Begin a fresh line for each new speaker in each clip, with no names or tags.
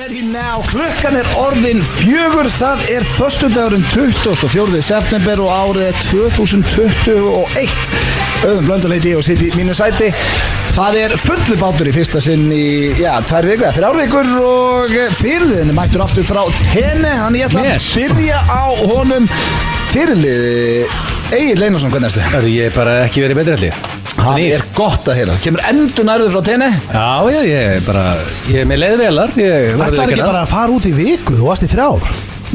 ready now. Klukkan orðin 4. Það föstudagurinn 24. september og árið 2021. Auðun Blöndal heiti ég og sitt í mínu sæti. Það fullu bátur í fyrsta sinn í 2 vikur, 3 vikur og fyrirliðin mættur aftur frá Tene. Þannig ég ætla að byrja á honum. Fyrirliði Egill Einarsson, hvernig ertu?
Ég bara ekki verið betri allir.
Það gott að heyra. Kemur endur nærður frá Tene?
Já, ég með leiðvelar.
Það ekki bara að fara út í viku, þú varst í 3 ár.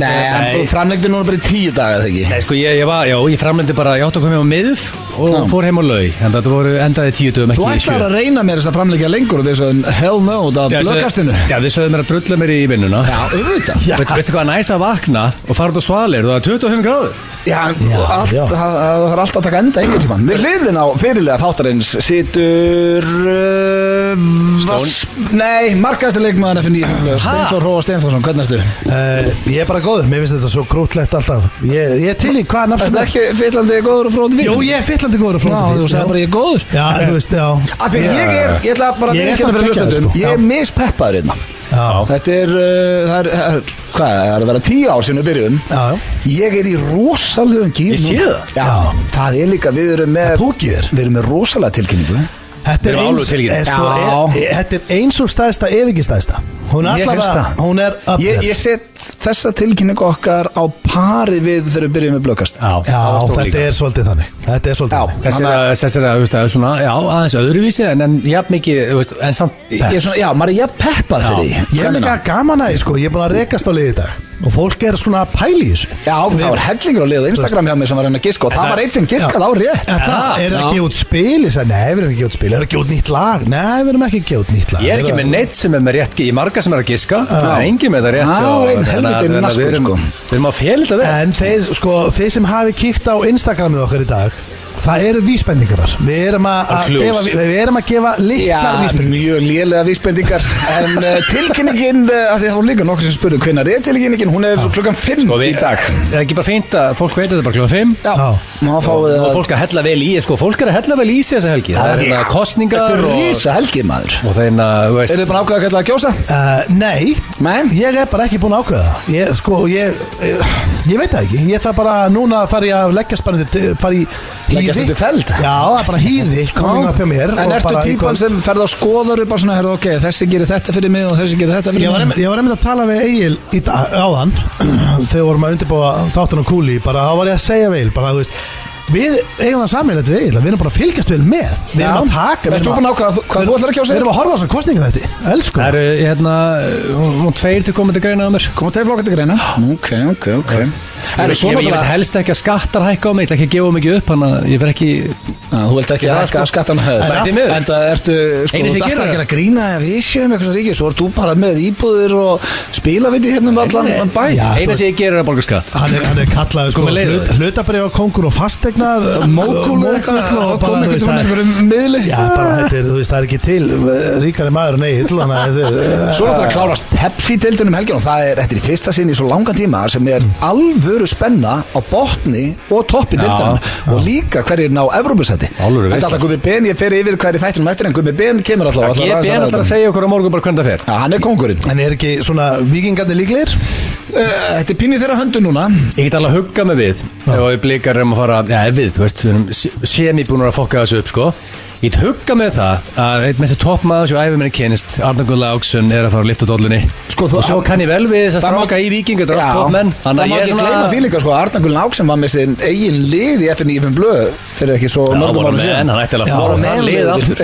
Nei, þú framlegdi núna bara í 10 daga, þegar ekki?
Nei, sko, ég framlegdi bara, ég átti að koma á miðv og fór heim á laug. En þetta endaði 10 dögum, ekki 7.
Þú ætlar að reyna mér þess að framlegja lengur og við sögum hell no út af blöðkastinu.
Já, þið sögum mér að drulla mér í vinnuna.
Já, auðvitað.
Veistu hvað næs að vakna og fara út á Svalir og það 25 gráður?
Já, það þarf alltaf að taka enda einhvern tímann. Við hliðin á fyrirlega þáttarins situr markaðasti leikmaður F9 Steinþór Hróa Steinþórsson, hvernig ertu?
Ég bara góður, mér finnst þetta svo krútlegt alltaf. Ég til í hvað nafn.
Ertu ekki fyllandi góður og fróðandi fyrir?
Jú, ég fyllandi góður og fróðandi fyrir.
Já, þú sagði bara ég góður.
Já, þú veist, já.
Af því ég ætla bara að viðurkenna fyrir hlustendum. Ég mispeppaður hérna. Þetta hvað, það að vera 10 ár sem við byrjum. Ég í rosalegum gír.
Ég sé það.
Já, það líka, við erum með rosalega tilkynningu.
Þetta eins og stæðsta ef ekki stæðsta. Hún er up there.
Ég set þessa tilkynningu okkar á pari við þegar við byrjum með blöðkast.
Já, þetta svolítið þannig.
Þessi svona, aðeins öðruvísi en jafn mikið, en samt pepp.
Já, maður jafn peppað fyrir því.
Ég líka gaman að ég búin að rekast á liði í dag og fólk svona að pæli í þessu.
Já, það var hellingur á liðu Instagram hjá mig sem var að giska og það var eitt sem giskað á rétt.
Er það ekki út spil? Ég sagði, nei, við erum ekki út spil. Er það ekki út nýtt lag? Nei, við erum ekki út nýtt lag.
Ég ekki með neitt sem með rétt, ég marga sem að giska, engin með það rétt. Við erum að fjölda við.
En þeir sem hafi kíkt á Instagramið okkar í dag, það vísbendingar. Við erum að gefa litlar vísbendingar.
Mjög lélega vísbendingar. En tilkynningin, af því það voru líka nokkur sem spurðu hvenær tilkynningin, hún klukkan 5 í dag.
Það ekki bara fínt að fólk veit þetta bara klukkan 5.
Já.
Og fólk að hella vel í, fólk að hella vel í sig þessa helgi. Það kosningar.
Þetta risa helgi, maður.
Og þeirna, þú veist.
Þið búin að ákveða að kjósa?
Nei, ég bara ekki búin að ákveða. Ég veit það ekki. Ég þarf bara, núna þarf ég að leggja spennandi, fara í
leggjast þetta feld.
Já, það bara hýði coming up hjá mér.
En ertu típan sem ferð á skoður bara svona, ok, þessi gerir þetta fyrir mig og þessi gerir þetta fyrir mig?
Ég var einmitt að tala við Egil áðan þegar vorum að undirbúa þáttun á Kúli, bara þá var ég að segja við Egil, bara þú veist, við eigum það sammeilegt við Egil, við erum bara að fylgjast vel með. Við erum að taka.
Ertu búin að ákveða hvað þú ætlar að kjósa?
Við erum að horfa á þessar kosningar þetta. Elsku.
Það eru 2 til komandi greina á mér.
Koma 2 flokkar til greina? Ok.
Ég veit helst ekki að skattar hækka á mig, ég ætla ekki að gefa mikið upp, þannig að ég verð ekki.
Þú vilt ekki hækka skattarna höfð. En það ertu, þú ert alltaf að gera grína ef við séum eitthvað ríkis, svo ert þú bara með íbúðir og spilaviti hérna allan bæ.
Eina sem ég gerir að borga skatt.
Hann kallaður hlutabréfakóngur og fastegnar
mókúlu eitthvað og kom ekkert um einhverjum miðli.
Já, bara það ekki til ríkari maður en Egill.
Svo er þetta að klárast Pepsi-deildin helgin og þetta í fyrsta sinn í svo langan tíma sem alvöru spenna á botni og toppi deildin og líka hverjir ná Evrópusæti. Þetta er alltaf Gummi Ben, ég fer yfir hverjir þættinum eftir en Gummi Ben kemur alltaf.
Gummi Ben alltaf að segja okkur á morgun bara hvernig það fer.
Já, hann kóngurinn.
En ekki svona vikingarnir líklegir?
Þetta pínu þeirra höndu núna.
Ég get alveg að hugga mig við ef við blikar að fara, þú veist, við erum semibúnur að fokka þessu upp, sko. Ég hugga með það að einn með þessi toppmaður sem æfum minni kynist, Arnar Gunnar Láksson að fara að lyfta dollunni. Og svo kann ég vel við þess að stráka í Víking, þetta er allt toppmenn.
Það má ekki gleyma því líka, Arnar Gunnar Láksson var með sin eigin lið í F9 blöð fyrir ekki svo mörgum árum síðan.
Hann ætti alveg að fóra með lið aftur.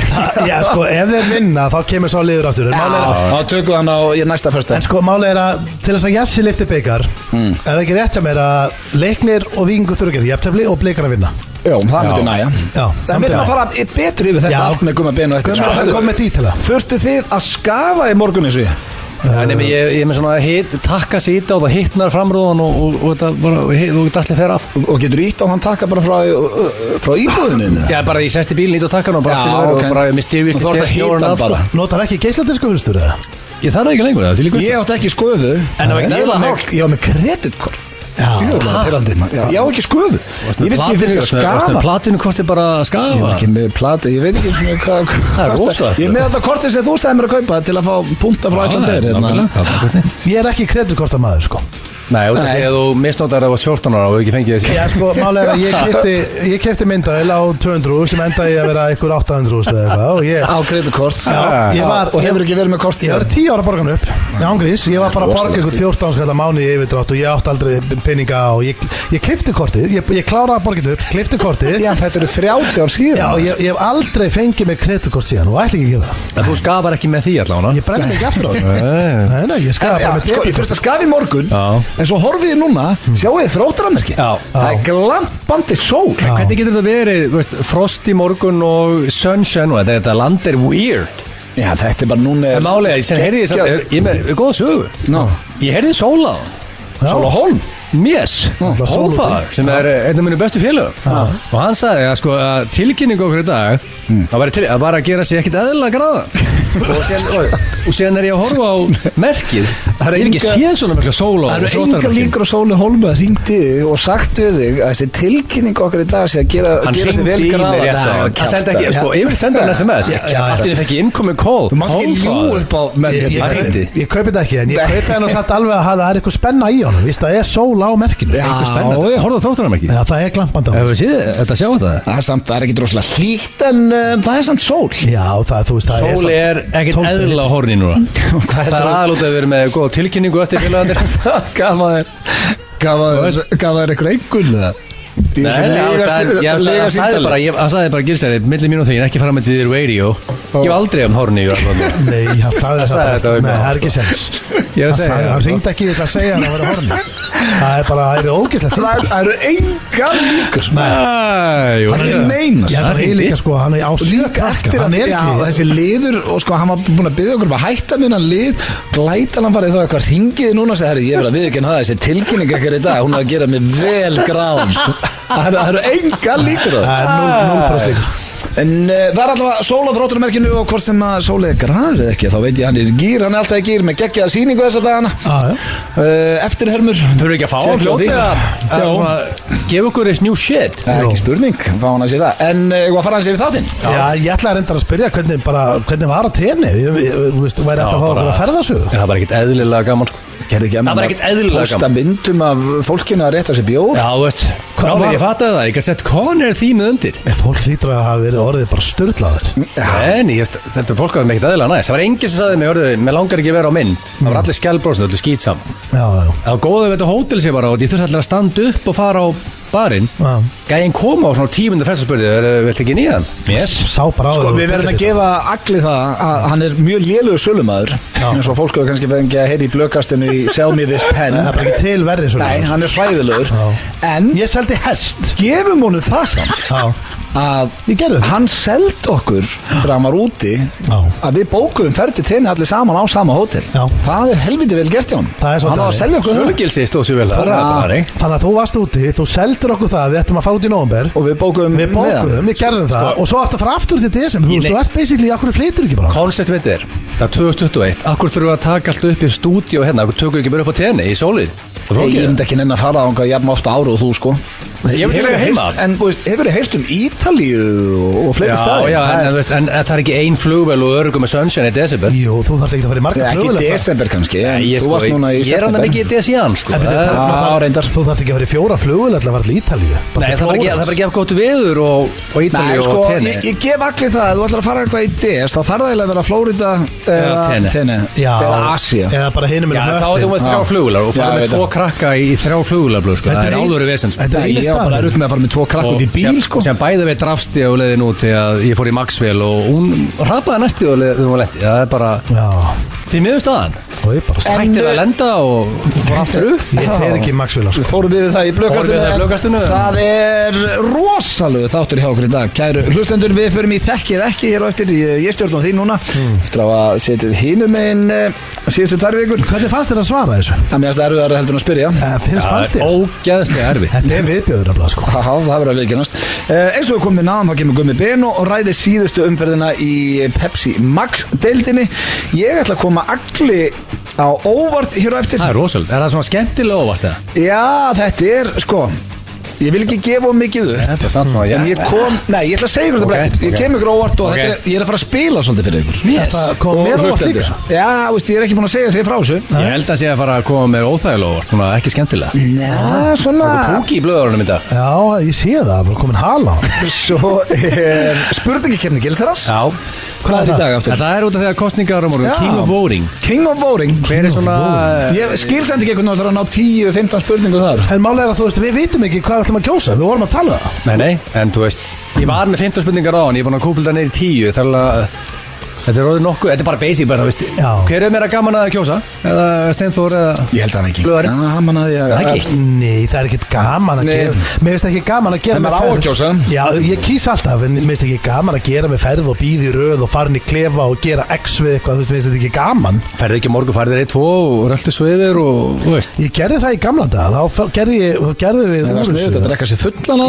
Já, ef þeir vinna þá kemur svo liður aftur.
Þá tökum við hann á næsta föstudag.
En málið að til þess að Jassi lyfti bikar, er ekki rétt hjá mér að Leiknir og Víkingur þurfa að gera jafntefli og Blikar að vinna.
Já, það myndi næja. En við erum að fara betur yfir þetta allt með Gummi Ben og eftir.
Það kom með dítila.
Þurftu þið að skafa í morgun eins og ég?
Ég er með svona takka sig ít á það hittnar framrúðan og dasli fer af.
Og getur ít á hann takka bara frá íbúðinu?
Já, bara ég sest í bílinn ít á takkan og bara misti ég vist
bara.
Notar ekki geisladisku hulstur eða?
Ég þarf það ekki lengur, það til líka
Ég átti ekki sköðu
En það var ekki eðlilega mál.
Ég var með kreditkort
Já.
Djöfulega pirrandi, maður. Já, ég á ekki sköðu Ég veist ekki fyrir að skafa
Platinukort er bara að
Ég
skafa
var ekki með plati, ég veit ekki svona hvað
Það er rosa.
Ég er með þetta kortið sem þú stæði mér að kaupa til að fá punta frá Íslandir
Ég er ekki kreditkortamaður sko
Nei, út af því að þú misnótar að það var 14 ára og ekki fengið þessi
Já, sko, málega er að ég kefti myndaðil á 200 sem endaði að vera einhver 800 eða eitthvað og ég
Á kreditkort
Og
hefur ekki verið með kort
Ég var 10 ára að borga hann upp Já, ángríns, ég var bara að borga einhvern 14 skall mánuði í yfirdrátt og ég átti aldrei peninga og ég klippti kortið, ég kláraði að borga þetta upp, klippti kortið
Já, þetta eru 30 ár síðan
Já, ég hef aldrei fengið mig kreditkort síðan og ætla ekki að gera það
En þú skafar ekki með því allavega
Ég brenni mig ekki aftur á það Nei, ég skafa bara með
Sko, ég þurfti að skafa í morgun
Já.
En svo horfið ég núna Sjáu þið þróttaramerki
Já.
Það er glamt bandi sól
Hvernig getur þetta verið, þú veist, frost í morgun og sunshine og þetta land er weird
Já, þetta er bara núna
En málega, sem heyrði ég samt, ég með góða sögu
Ná,
Ég heyrði Sóla
Sól og Hólm
Mjess,
Sól
Hólfaðar sem er einn af mínu bestu félögum og hann sagði að sko að tilkynning okkur í dag það var að gera sér ekkit eðla gráða og síðan er ég að horfa á merkið það er ekki séð svona merkja sól
Það eru enga líkur á Sóli Hólm að hringdi og sagt við þig að þessi tilkynning okkur í dag sé að gera sér vel gráða
hann sendi ekki, sko, yfir senda hann SMS allt í fekk ég incoming call
Þú mátt ekki ljú upp á
Ég kaupi þetta ekki en ég kaupi það nú satt alveg að það er eitthvað spenna í honum Vist, það er sól á merkinu
ég horfði á þróttunarmerkið
Já, það er glampandi á
þetta sjá þetta
Það er ekki droslega hlýtt en það er samt sól
Já, það, þú veist, það
Sóli er ekkert eðla á horni núna Það er aðlútið að vera með góða tilkynningu eftir félagandir
Gaf þér eitthvað einhvern
Nei, hann sagði bara Gilsæði, milli mín og þín, ekki fara með því radio Ég hef aldrei horni
Nei, hann sagði þetta Nei, það er ekki sens Hann ringdi ekki þetta að segja hann að vera horni Það er bara, það er ógeðslegt
Það eru enga líkur
Hann
er ekki neina
Það er líka sko, hann er á
líka eftir að þessi liður og sko hann var búin að byggja okkur að hætta minna lið glætan hann farið þá eitthvað ringiði núna og segði ég verið að viðurkenna það þessi tilkynning ekkert í dag hún er að gera mig vel gráðum það eru enga líkur
Það er 0% líkur
En það er alltaf sól á þróttunarmerkinu og hvort sem að sólið er graður eða ekki þá veit ég hann er í gýr, hann er alltaf í gýr með geggjaða sýningu þessa dagana Eftirhermur
Þurfu ekki að fá hann fljótlega Gefa okkur this new shit
Það er ekki spurning, fá hann að sé það En ég var að fara hans yfir þáttinn
Já, ég ætla að reynda að spyrja hvernig var á tenni Þú veist, væri þetta að fá okkur að ferðasögu
Það var ekkit eðlilega gaman
Það
var ekkit eðlilega
posta
gaman
myndum af fólkinu að rétta sér bjór
Já, veist, hvað ég fattaði það Ég gæti sett Conner þýmið undir
Fólk hlýtur að hafa verið orðið bara störtlaður
En þetta fólk var ekkit eðlilega næst Það var enginn sem sagði mig, mér langar ekki að vera á mynd Það var allir skjálbrósið, allir skýtsam Það var góðið við þetta hótel sér bara og ég þurfti allir að standa upp og fara á barinn Gæinn koma á svona 10 minútur fyrst og spurði Vilt ekki nýjan? Yes
Sá bara á
Sko við verðum að gefa Agli það að hann er mjög lélugur sölumæður eins og fólk hefur kannski fengið að heyra í blökastinu í Sell Me This Pen
Það er bara ekki til verri
Nei, hann er hræðilegur En
Ég seldi hest
gefum honum það samt að
Ég gerði það
hann seldi okkur þegar hann var úti að við bókuðum ferð til tenni allir saman á sama hótel Það er helviti vel gert hjá hann Hann á að selja okkur
Sölugilsi stóð sér vel
Þannig að þú varst úti, þú seldir okkur það við ættum að fara út í nóvember
og við bókuðum
við gerðum það og svo ættum að fara aftur til desember þú ert basically, akkur flytur ekki bara
Koncept mitt er, það er 2021 akkur þurfum við að taka allt upp í stúdíu hérna, akkur tökum við ekki bara upp á tenni í sólið
Ég myndi ekki nenn að fara á einhverja jafn ofta ára og þú sko
Ég vil ekki heima
En hefur þið heyrt Ítalíu og fleiri staði
en það er ekki ein flugvél og örugum með sunshine í desember
Jú, þú þarfst ekki að fara í marga flugvél
Ekki desember kannski Þú varst núna í september
Ég er hann ekki í desian sko
Þú þarfst ekki að fara í 4 flugvél að fara til Ítalíu
Nei, það er ekki að góta veður og Ítalíu og tenni
Ég gef allir það Þú ætlar að fara eitthvað í des þá þarf það eiginlega að vera Flórida eða tenni eða Asia
eða bara hinum
þá er þú með 3 flugvélar og fara með 2 krakka í 3 flugvélar það er álveru vesens
Ég var bara rutt með að fara með 2 krakk út í bíl sko
sem bæði við drafsti á leiðin út til að ég fór í Maxwell og hún hrapaði næstu á leiðin og letti það er bara til miður staðan
Og ég bara
Hættir að lenda og fór aftur upp
Ég fer ekki í Maxwell
Við fórum við það í blöðkastinu. Það er rosalegu þáttur hjá okkur í dag. Kæru hlustendur, við förum í þekkið ekki hér á eftir. Ég stjórn á því núna eftir að setja hinum megin síðustu 2 vikur.
Hvernig fannst þér að svara þessu?
Það mér erfiðara heldur en að spyrja.
Fannst þér?
Ógeðslega erfitt.
Þetta er viðbjöður nefnilega sko.
Já, það verður að viðkennast. Eins og við komum við náðan, þá kemur Gummi Beno og ræðir síðustu umferðina í Pepsi Max deildinni. Ég ætla að koma agli á óvart hér á eftir.
Það er rosalega. Er það svona skemmtilega óvart eða?
Já, þetta er sko ég vil ekki gefa mikið upp.
Þetta er samt svona,
en ég ég ætla að segja ykkur þetta bara eftir. Ég kem ykkur óvart og ég er að fara að spila svolítið fyrir ykkur.
Þetta kom mér óvart líka.
Já, veist, ég er ekki búin að segja þig frá þessu.
Ég held að sé að fara að koma mér óþægilega óvart, svona ekki skemmtilega.
Já, svona
Púki í blöðurunum í dag.
Já, ég sé það, bara komin hala.
Svo er spurningakefni Gilþarans.
Já.
Hvað er í dag aftur?
Það er út af því að kostningar á morgun, King of Voting.
King of Voting.
Hver er svona
Ég skil samt ekki einhvern veginn að ná 10-15 spurningu þar.
En málega er að þú veist, við vitum ekki hvað við ætlum að kjósa. Við vorum að tala það.
Nei, en þú veist, ég var með 15 spurningar á hann, ég er búin að kúpla það neyri 10, þar að þetta er orðið nokkuð, þetta er bara basic bara, veist.
Já.
Hver er meira gaman að kjósa? Eða Steinþór eða
Ég held að ekki.
Blöðari?
Gaman að
Nei, það er ekkert gaman að gera. Mér finnst ekki gaman að gera
En
með
maður á að kjósa.
Já, ég kýs alltaf, en mér finnst ekki gaman að gera með ferð og býði í röð og farin í klefa og gera x við eitthvað, þú veist, mér finnst þetta ekki gaman.
Ferði ekki morgun, farið 1-2 og röldi svo yfir og, þú veist.
Ég gerði það í gamla dag, þá gerði við
Þetta drekka sér fullan á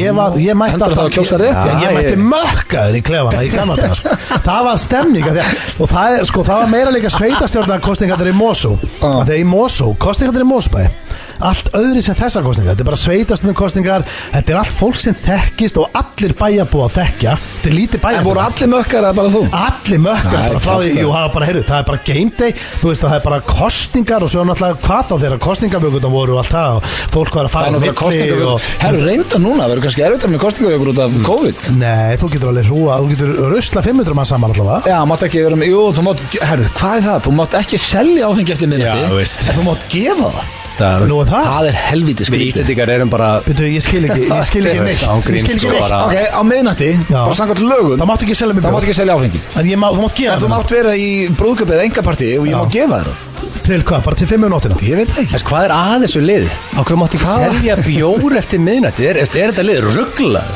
ég mætti
Hendur það að kjósa rétt?
Ég mætti mökkaður í klefana í gamla dag sko. Það var stemning og það var meira líka sveitastjórnarkostningarnir í Mosó. Þegar í Mosó, kostningarnir í Mosbæ allt öðri sem þessar kostningar. Þetta er bara sveitastjórnarkostningar. Þetta er allt fólk sem þekkist og allir bæjarbúa þekkja. Þetta er lítið bæjarbúa.
En voru allir mökkar eða bara þú?
Allir mökkar bara frá því, jú, það var bara, heyrðu, það er bara game day, þú veist, það er bara kostningar og svo náttúrulega hvað þá þegar kostningavökutan voru og allt það og fólk var að fara á milli og
Herru, reynda núna, verður kannski erfitt með kostningavökur út af COVID.
Nei, þú getur alveg hrúa, þú getur rusla 500 mann saman allavega.
Já, mátt ekki vera með, jú, þú mátt, herru, hvað er það? Þú mátt ekki selja áfengi eftir miðnætti,
Já, veist.
en þú mátt gefa það.
Nú er það?
Það er helvítið
Við
skrítið.
Íslendingar erum bara
Byrju, ég skil ekki neitt.
Ángríns sko bara.
Ok, á miðnætti,
Já.
bara samkvæmt lögum,
Það mátt ekki selja mig
það mátt ekki selja áfengi.
En þú mátt gefa
En þú
það.
mátt vera í brúðköpi eða engapartí og ég má gefa þér það.
Til hvað? Bara til 5 nóttina?
Ég veit það ekki.
Þess, hvað er að þessu liði? Á hverju mátti ekki selja bjór eftir miðnætti? Er þetta lið rugglað?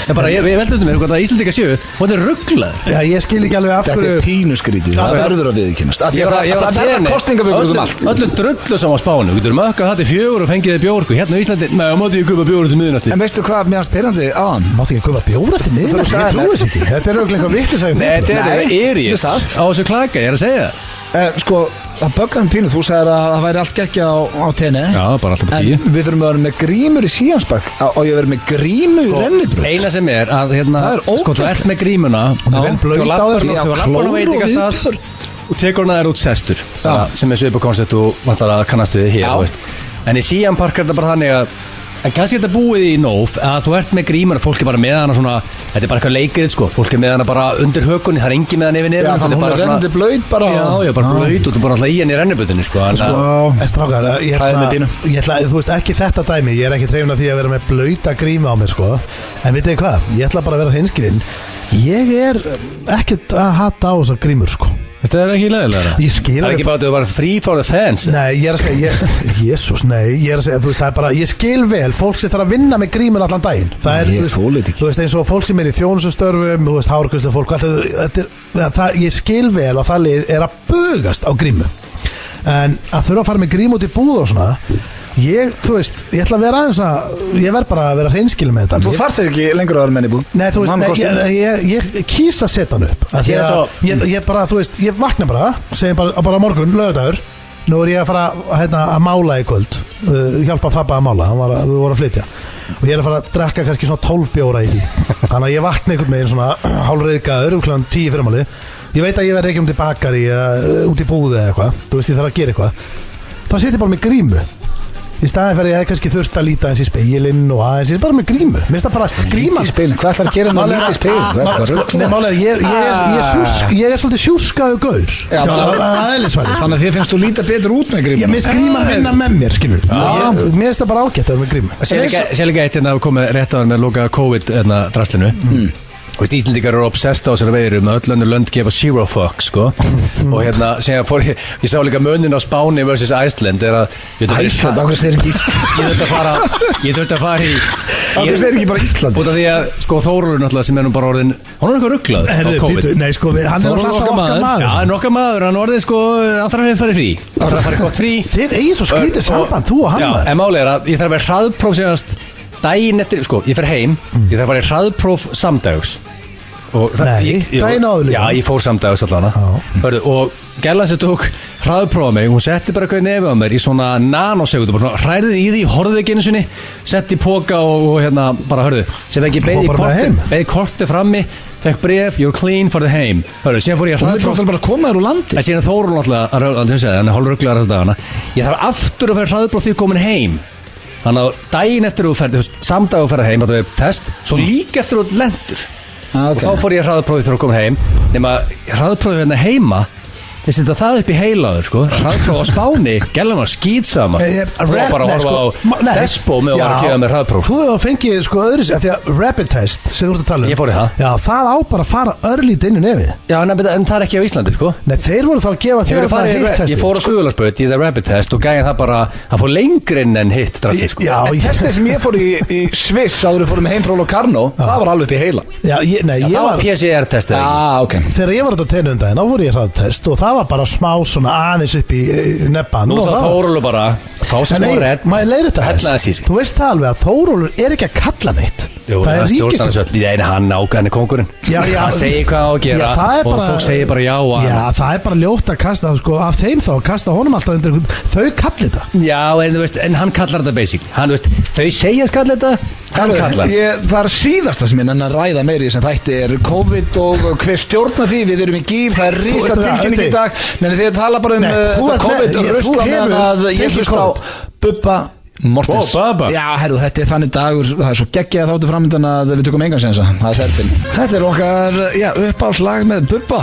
En bara, ég veldur um mér hvað það Íslendingar séu og þetta er rugglað.
Já, ég skil ekki alveg af
Þetta er pínuskrítið, það verður að viðkynast.
Ég var
Það verður kostningavökur um allt.
Öllu drullu sem á Spánu. Við getum ökkað það til 4 og fengið þið bjór. Hérna á Íslandi, nei, mátti ég kaupa bjór til miðnætti.
En veistu hvað mér spyrjandi aðan?
Máttu ekki kaupa bjór eftir miðnætti? Ég trúi þess ekki. Þetta er auðvitað eitthvað vitleysægjum.
Þetta er
Nei,
Eris
þetta er satt.
á þessu klaka, ég er að segja
Sko, það böggaði pínu, þú sagðir að það væri allt geggja á tenni.
Já, bara alltaf på
En
10.
við þurfum að vera með grímur í Síansbakk og ég verið með grímu í Rennibraut.
Eina sem er að hérna,
Það er
sko, þú
ógeðslegt.
ert með grímuna
er vel blauð á þér.
Já,
Þú var lappar á
klór og
veitingastað
viðbjör.
og tekur hana þær út sestur sem er svipakoncept og vantar að kannast við hér,
Já.
þú veist. En í Sían Park er þetta bara þannig að en kannski er þetta búið í nóf að þú ert með grímuna, fólk er bara með hana svona, þetta er bara eitthvað leikið, sko, fólk er með hana bara undir hökunni, það er engin með hana yfir
Já,
niður,
þannig hún er rennandi blöyt bara.
Já, bara blöyt og þú bara alltaf í henni í rennibutinni, sko.
Strákar, þú veist ekki þetta dæmi. Ég er ekki trefin af því að vera með blauta gríma á mig sko. En veitu þið hvað, ég ætla bara að vera hreinskilinn. Ég er ekkert að hata á þessar grímur sko.
Þetta er ekki leðilega.
Ég skil
Það er ekki bara að þú var free for the fans.
Nei, ég er að segja Jésús, nei, ég er að segja, þú veist, það er bara ég skil vel, fólk sem þarf að vinna með grímun allan daginn. Það er,
Ég þoli þetta ekki.
þú veist, eins og fólk sem er í þjónustustörfum, þú veist, hárgræslu fólk, ég skil vel að það lið er að bugast á grímu. En að þurfa að fara með grím út í búð og svona, þú veist, ég ætla að vera aðeins að ég verð bara að vera hreinskil með þetta.
Þú þarf þig ekki lengur að vera menn í búð.
Nei, þú veist, ég kýs að setja hann upp að ég bara, þú veist, ég vakna bara segjum bara morgun, lögadagur. Nú er ég að fara að mála í kvöld, hjálpa pappa að mála, við vorum að flytja og ég er að fara að drekka kannski svona 12 bjóra í því. Þannig að ég vakna einhvern veginn svona hálfreiðgaður kl. 10 fyrramálið. Ég veit að ég verð ekki til bakari út í búði eða eitthvað, þú veist, ég þarf að gera eitthvað. Þá setjum ég bara með grímu í staðin fyrir ég kannski þurft að líta eins í speilinn og aðeins, ég er bara með grímu. Mér finnst það bara gríma.
Hvað ætlar að gera með lítið speil?
Nei, málega, ég er svolítið sjúskaðu gaur.
Já, þannig að þið finnst þú líta betur út með grímu.
Ég minnst gríma að vinna með mér, skilur. Mér finnst það bara ágætt að vera með grímu.
Sér ekki eitt að koma rétt á hann með loka COVID-draslinu. Íslendingar eru obsessed á þessari veiru með öll önnur lönd gefa 0 fucks sko. Og hérna, síðan fór ég sá líka munin á Spáni versus Iceland er að
Ísland, ákveð þeir ekki
ég þurfti að fara í
ákveð þeir ekki bara Ísland
út af því að sko Þórólfur náttúrulega sem er nú bara orðin hann eitthvað ruglað á COVID
Nei sko, hann er alltaf okkar maður
Já, hann er okkar maður, hann orðið sko allra hefði farið frí allra farið gott frí
Þið eigið svo skrítið samband, þú og hann
Já, en málið er að ég þarf að vera hraðpróf síðanast daginn eftir, sko, ég fer heim ég þarf að fara í hraðpróf samdags
daginn áður líka
Já, ég fór samdags allana og gælan sem tók hraðprófa mig hún setti bara eitthvað nefið á mér í svona nanosekundu, bara hræðið í því, horfið ekki einu sinni setti í póka og hérna bara hörðu, sem ekki beði korti frammi, fekk bref, you're clean for the heim hörðu, síðan fór ég
hraðpróf bara komaður úr landi
en síðan Þórun alltaf hann er hálfruglegar þess dagana ég þarf aftur að fara hraðpróf því komin heim þannig að daginn eftir þú ferði samdag að fara heim, þetta er test svo líka eftir þú lendur og þá fór ég hraðprófið þegar þú kom heim nema hraðprófið hérna heima ég setja það upp í heilaður sko hraðpróf á Spáni, gælan var skýtsama og bara horfa á Despo með að gefa mér hraðpróf
Þú hefur fengið sko öðru sér því að rapid test sem þú ert að tala
Ég fór í það
Já, það á bara að fara örlít inn í nefið
Já, en það er ekki á Íslandi sko
Nei, þeir voru þá að gefa þér það hitt testi
Ég fór á Suðurlandsbraut í það rapid test og gæði það bara hann fór lengri en hitt drafti sko
En testið sem ég fór í Sviss áður fórum heim frá Locarno það var alveg upp í heila
Það var PCR-testið
Þegar ég var á teinundaginn, þá fór ég hraðtest og það var bara smá svona aðeins upp í nebban
Nú þá Þórólfur bara þá sem smá redd
maður leiðir þetta þú veist það alveg að Þórólfur er ekki að kalla neitt
Jú, það er ríkisstjórn hann ákveðin er kóngurinn hann segir hvað á að gera og fólk segir bara já
það er bara ljótt að kasta sko, af þeim þá, kasta honum alltaf undir þau kallir þetta
Já, en hann kallar þetta basic þau segja að kalla þetta hann kallar
Það er síðasta sem ég nenni að ræða meiri sem þætti er COVID og hver stjórna því við erum í gír, það er rísa tilkynning í dag en þið tala bara COVID og rusla meðan að ég hlust á Bubba Mortens Já, herru, þetta er þannig dagur það er svo geggjað þáttu framöndan að við tökum engansensa það er Serbin Þetta er okkar, uppáhaldslag með Bubba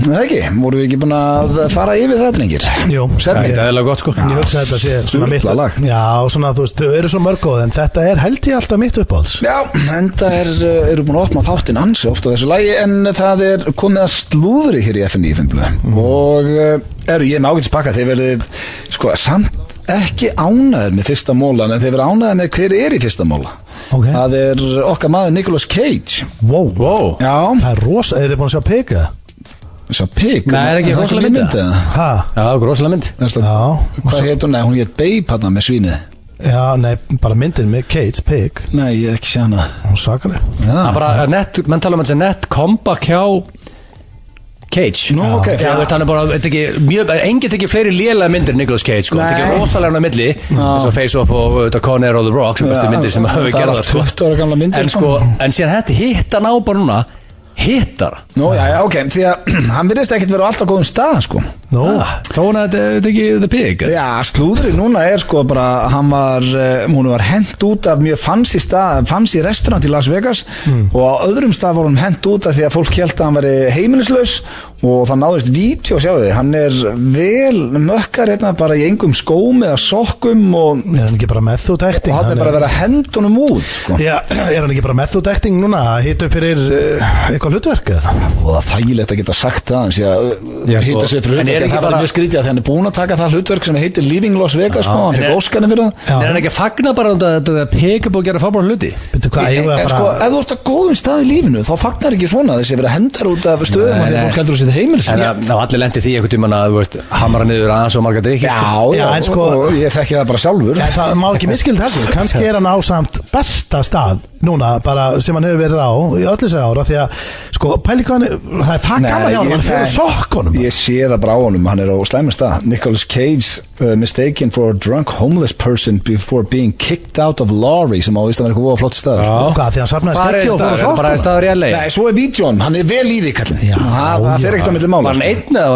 Það ekki, voru við ekki búin að fara yfir það drengir
Jú,
Serbin Það er alveg gott sko
Ég hugsa þetta sé svona mitt
lag
Já, svona þú veist, þau eru svo mörg góð en þetta er held ég alltaf mitt uppáhalds
Já, enda eru búin að opna þáttinn ansi ofta þessu lagi en það er komið að slúðri hér í FNÍ og ég með ágætis pakka þeir verið sko samt ekki ánæður með fyrsta mólan en þeir verið ánæður með hver er í fyrsta móla Það er okkar maður Nicolas Cage
Wow
Já
Það er rosa, er þið búin að sjá Pig eða?
Sjá Pig?
Nei, er ekki rosalega mynd
Hæ?
Já, rosalega mynd
Hvað heit hún? Nei, hún heit Babe hann með svínið
Já, nei, bara myndin með Cage, Pig
Nei, ég hef ekki séð hana
Hún sakaleg
menn tala um að þetta er nett comeback hjá Cage hann er bara enginn tekið fleiri lélega myndir Nicolas Cage sko. Hann tekið rosalega á milli eins og Face Off og Conner og The Rock sem bestu myndir sem hafa gerað
sko. 20 ára gamla myndir
en síðan hitt hann á bara núna hittar
því að hann virðist ekkert vera á alltaf góðum stað sko
þá hann að þetta ekki The Pig
Já, slúðri núna er sko bara hún var hent út af mjög fancy restaurant í Las Vegas og á öðrum stað var hún hent út af því að fólk held að hann veri heimilislaus og það náðist vídeo, sjáu þið hann er vel mökkar hérna bara í engum skóm eða sokkum og
er hann ekki bara method acting
og hann er bara að vera að henda honum út sko.
Já, er hann ekki bara method acting núna að hita upp fyrir eitthvað hlutverk eða?
Og það er þægilegt að geta sagt það hans að hita sér fyrir hlutverk það var mjög skrítið að hann er búin að taka það hlutverk sem heitir Leaving Las Vegas sko, hann fekk Óskarinn fyrir það
Er hann ekki að fagna bara þetta Pig er búin að gera fárbára hluti?
Sko, ef þú ert að góðum stað í lífinu þá fagnar ekki svona þessi að vera hendar út af stöðum að því að fólk heldur að setja heimilis
En allir lendi því einhvern tímann að hamra niður aðeins og marga drikki
Já, en sko ég þekki það bara sjálfur
Það má ekki miskild heldur kannski er hann á samt besta stað núna bara sem hann hefur verið á í öllu þessi ára því að sko pæli hvað það er það gaman hjá hann fyrir sokkunum
Ég sé það bara á honum, hann er á slæmum stað Nicolas Cage mistaken for a drunk homeless person before being kicked out of lorry sem ávist að vera eitthvað flott stað
Hvað því hann safnaði skeggi og fór
bara í staður í LA
Nei, svo er vídjón, hann er vel í því kallin það fer ekkert á milli mála
Var hann einn eða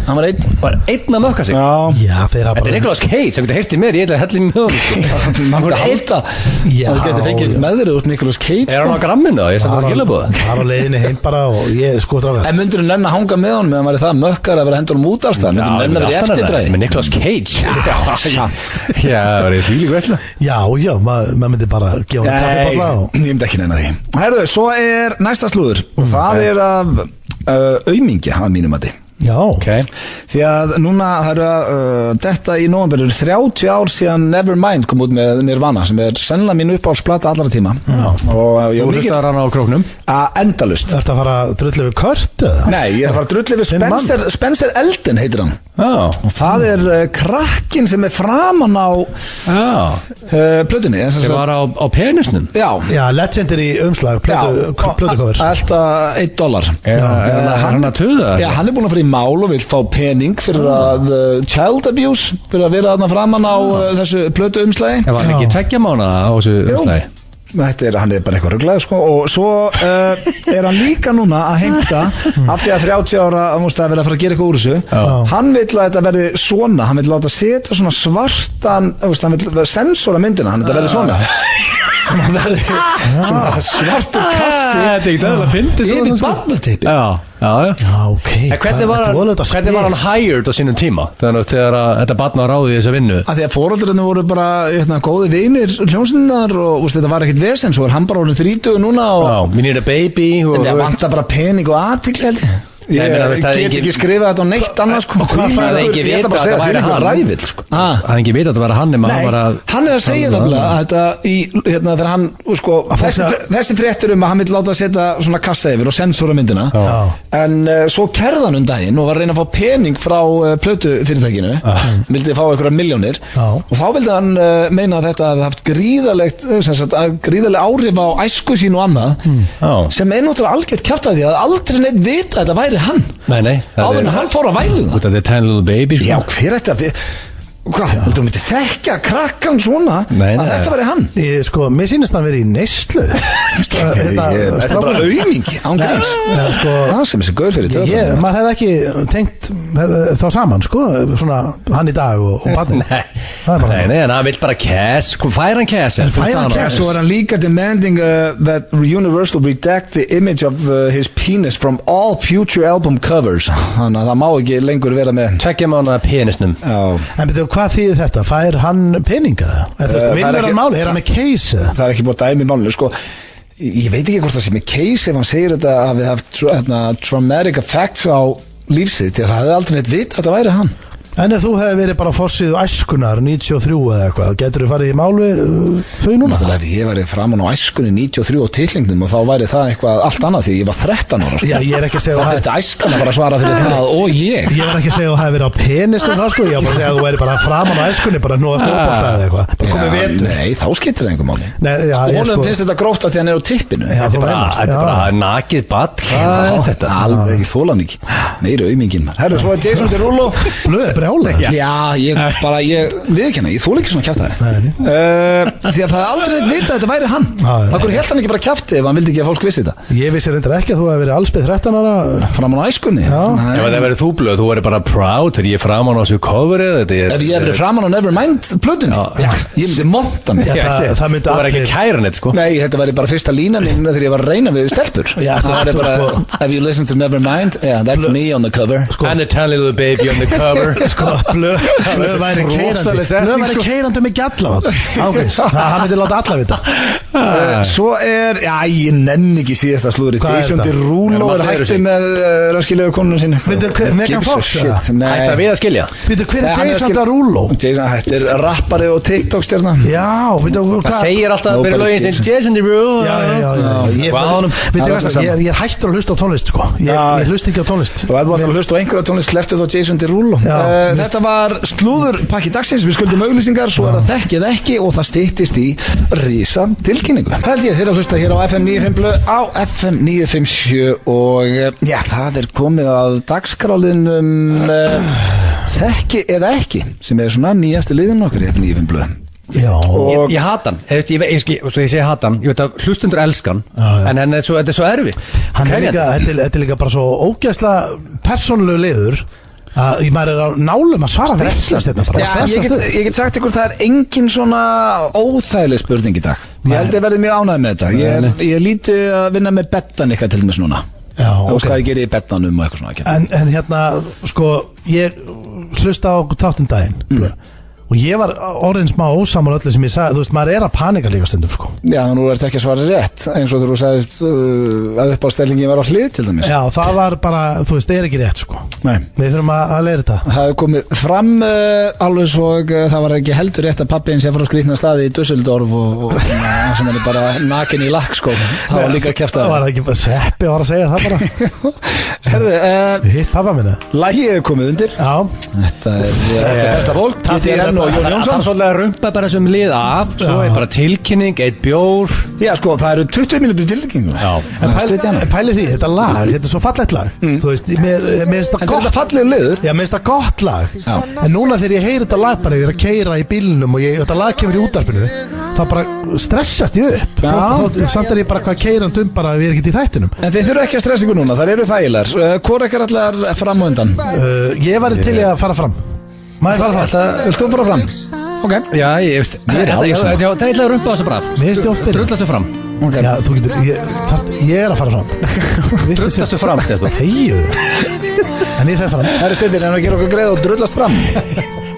hann var
einn að mökka sig Þetta er Nicolas Cage, það getur heyrtið mér ég ætla að hella í mjög
hann geti fengið meðrið út Nicolas Cage
Er hann á gramminu þá? Ég sem var að gila búið
var á leiðinni heim bara og ég sko strákar.
En myndur þú nenn að hanga með honum meðan var það mökkar að vera hendur út allstað? Myndur þú nenn að vera í eftirdræði?
Með Nicolas Cage Já, það var ég þvílík veitla
Já, maður myndi bara gefa hann kaffiballa og...
Ég myndi ekki nenn að því. Herðu, svo er næsta slúður og það er af aumingi að mínum að því.
Já,
því að núna það eru þetta í nóvember 30 ár síðan Nevermind kom út með Nirvana sem er sennilega mín uppáhaldsplata allara tíma og ég
hlustaði hana á króknum
endalust.
Ertu að fara að drullu við Kurt eða?
Nei, ég er að fara að drullu við Spencer Elden heitir hann og það er krakkin sem er framan á plötunni
sem var á penisnum.
Já, legendary umslag plötukofur
Alltaf $1
Er hann að tuða?
Já, hann er búin að fara í mál og vil fá pening fyrir að child abuse fyrir að vera þarna framan á þessu plötu umslagi.
Það var ekki 2 mánaða á þessu umslagi.
Hann er bara eitthvað ruglaður sko. Og svo er hann líka núna að heimta af því að 30 ára að vera að fara að gera eitthvað úr þessu. Hann vil að þetta verði svona, hann vil láta setja svona svartan, hann vil sensora myndina, hann vil að verði svona hann verði svona svartur kassi
Þetta er ekki dæðilega fyndið
inn í barnateipi.
Já, ok.
Hvernig var hann hired á sínum tíma þegar þetta barn var ráðið í þessa vinnu?
Að því að foreldrarnir voru bara góði vinir hljómsveitar og þetta var ekkert vesen, svo er hann bara orðinn 30 núna og
we need a baby
en það vantar bara pening og athygli held ég. Ég get ekki skrifað þetta á neitt annars sko.
Það er ekki vita að þetta væri hann
sko.
Það er ekki vita að þetta væri hann
hann er að segja nefnilega að þetta þegar hann sko, þessi fréttir að hann vil láta að setja svona kassa yfir og sensora myndina en svo kerði hann daginn og var að reyna að fá pening frá plötu fyrirtækinu vildi fá einhverja milljónir og þá vildi hann meina að þetta haft gríðarleg áhrif á æsku sín og annað sem er náttúrulega algjört kjaftaði því að aldrei neitt vita að þetta væri hann.
Nei
áður en hann fór að vælu það.
Þetta er tiny little baby
Já, hver er þetta? Hvað, heldur þú myndi þekka krakkan svona að þetta væri hann?
Sko, mér sýnist hann verið í neyslu.
Þetta er bara aumingi ángríns. Það sem þessi gaur fyrir töðan.
Maður hefði ekki tengt þá saman, sko, svona hann í dag og barnið.
Nei, en hann vil bara cash. Fær hann cash?
Svo er hann líka demanding that Universal redact the image of his penis from all future album covers. Þannig að það má ekki lengur vera með
2 mánaða penisnum.
En betur, hvað þýðir þetta? Fær hann peninga? Vinnur hann máli? Er hann með case?
Það er ekki búið dæmi í málinu, sko. Ég veit ekki hvort það sé með case ef hann segir þetta að við haft traumatic effects á lífsið, því að það hefði aldrei neitt vit að þetta væri hann.
En ef þú hefði verið bara forsið æskunar 93 eða eitthvað, getur þú farið í mál við þau núna?
Náttúrulega ef ég væri framan á æskunni 93 og titlingnum og þá væri það eitthvað allt annað því ég var 13 ára sko.
Já, ég er ekki að segja
það þetta æskan að bara svara fyrir það og ég
var ekki að segja að það hefði verið á penistum það sko, ég var bara að segja að þú væri bara framan á æskunni bara nóða fótbolta eða eitthvað bara komið vetur.
Nei, þá skiptir það einhver máli.
Og
honum finnst þetta gróft að því hann er á tippinu.
Þetta er bara nakið barn.
Alveg ekki þolan ekki. Meiri aumingin. Herru, svo er Jason Derulo.
Blöð brjálega.
Ég viðurkenna, ég þoli ekki svona kjaftaði því að það er aldrei neitt vita að þetta væri hann. Akkur hélt hann ekki bara kjafti ef hann vildi ekki að fólk vissi þetta.
Ég vissi reyndar ekki að þú hefði verið allsbyð 13 ára
framan á æskunni.
Ef það verið þú blöð, þú verið bara proud þegar ég framan á þessu coverið.
Ef ég verið framan á Nevermind plötunni ég myndi monta mig.
Það myndi
allir. Þú verið ekki kæra neitt sko.
Nei, þetta væri bara fyrsta lína mín þegar ég var að reyna við stelpur. Það væri bara Have you listened to Nevermind? Yeah, that's me on the cover.
And a tiny little baby on the cover.
Blöð væri keirandi með gjalla hann myndi láta alla vita.
Svo er ég nenni ekki síðasta slúðri. Jason Derulo er hætti með raskilegu konunum sinni.
Megan Fox
hætti að við að skilja.
Hver er Jason Derulo?
Þetta er rappari og TikTok stjárna.
Það segir alltaf að byrja lögin sem Jason Derulo.
Ég er hættur að hlusta á tónlist sko. Ég hlusta ekki á tónlist.
Þú hefði að hlusta á einhverja tónlist sleftið á Jason Derulo. Þetta var slúðurpakki dagsins. Við skuldum auglýsingar, svo er það þekkið ekki og það styttist í risa tilkynningu. Held ég þeirra að hlusta hér á FM 95 á FM 957 og það er komið að dagskrálinum þekki eða ekki sem er svona nýjasti liðin okkar í FM 95.
Ég hata hann ég segi hata hann, ég veit að hlustundur elskan en þetta er svo erfitt.
Þetta er líka bara svo ógeðslega persónulegu liður að maður er á nálum að svara vissast þetta bara.
Ég get sagt ykkur það er engin svona óþægileg spurning í dag. Ég held að verði mjög ánægð með þetta Ég líti að vinna með bettan eitthvað til dæmis núna
Já,
og hvað ég gerir í bettanum og eitthvað svona
En hérna, sko, ég hlusta á táttundaginn og ég var orðin smá ósammála öllu sem ég sagði, þú veist, maður að panika líka stundum, sko.
Já, þannig að þú ert ekki að svara rétt eins og þú sagðist að uppástellingin var á hlið til dæmis.
Já, það var bara, þú veist, það ekki rétt, sko.
Nei.
Við þurfum að læra þetta.
Það hefur komið fram alveg svo það var ekki heldur rétt að pappiðin sé að fara á skrýtna staði í Düsseldorf og sem er bara nakin í lakk, sko. Það var líka að kjafta
það. Það var ekki bara Sveppi var að segja það bara.
Herðu,
hitt pappa minna.
Lagið er komið undir.
Já.
Þetta er besta fólk.
Það er svolítið að rumpa bara sem lið af. Svo er bara tilkynning, eitt bjór.
Já, sko, það eru 20 mínútur tilkynningu.
En pæli því, þetta lag, þetta er svo fallegt lag. Þú veist, mér finnst það gott.
Þetta fallegur liður.
Já, mér finnst það gott lag. En núna þegar ég heyri þetta lag bara, ég er að keyra í bílnum og þetta lag kemur í útvarpinu, það bara stressast ég upp. Samt er ég bara hvað keyrandum bara ef ég er ekkert í þættinum.
En þið þurfa ekki að stressa ykkur núna, það eru þægilegar. Hvor ekkert allar fram og undan?
Ég var til að fara fram. Maður fara fram.
Vilt þú fara fram? Ok.
Já, ég veist. Það er eitthvað að rumpa þessu bara af.
Mér finnst ég oft byrja.
Drullastu fram.
Já, þú getur, ég er að fara fram.
Drullastu fram, þetta.
Heiðu. En ég fer fram.
Það eru stundir en að gera okkur greið og drullast fram.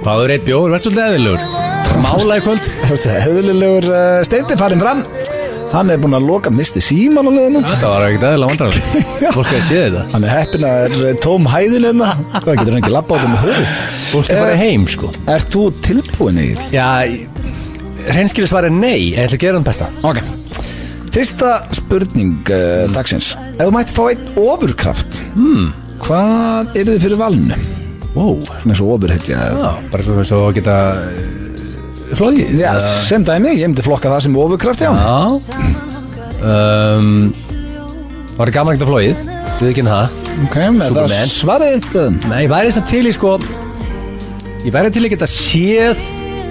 Fáður eitt bjór, verð svolítið eðlilegur. Mála í kvöld.
Eðlilegur Steindi farinn fram. Hann er búinn að loka misti síman á leiðinu.
Það var ekkert eðlilega vandræðalegt. Fólk að sé þetta.
Hann er heppinn að tóm hæðin hérna. Hvað getur hann ekki labba át með höfuð?
Fólk er bara heim, sko.
Ert þú tilbúin, Egill?
Já, hreinskilið svar er nei. Ég ætla að gera hann besta.
Ok. Fyrsta spurning dagsins. Ef þú mætti fá einn ofurkraft, hvað er þið fyrir valinu?
Wow.
Svona eins og ofurhetja.
Já, bara svo að geta flogið.
Já, sem dæmi, ég myndi flokka það sem ofurkraft, já.
Það var gaman að geta flogið. Þú ekki það.
Ok, með það svarið þetta.
Nei, ég væri samt til í, sko, ég væri til að geta séð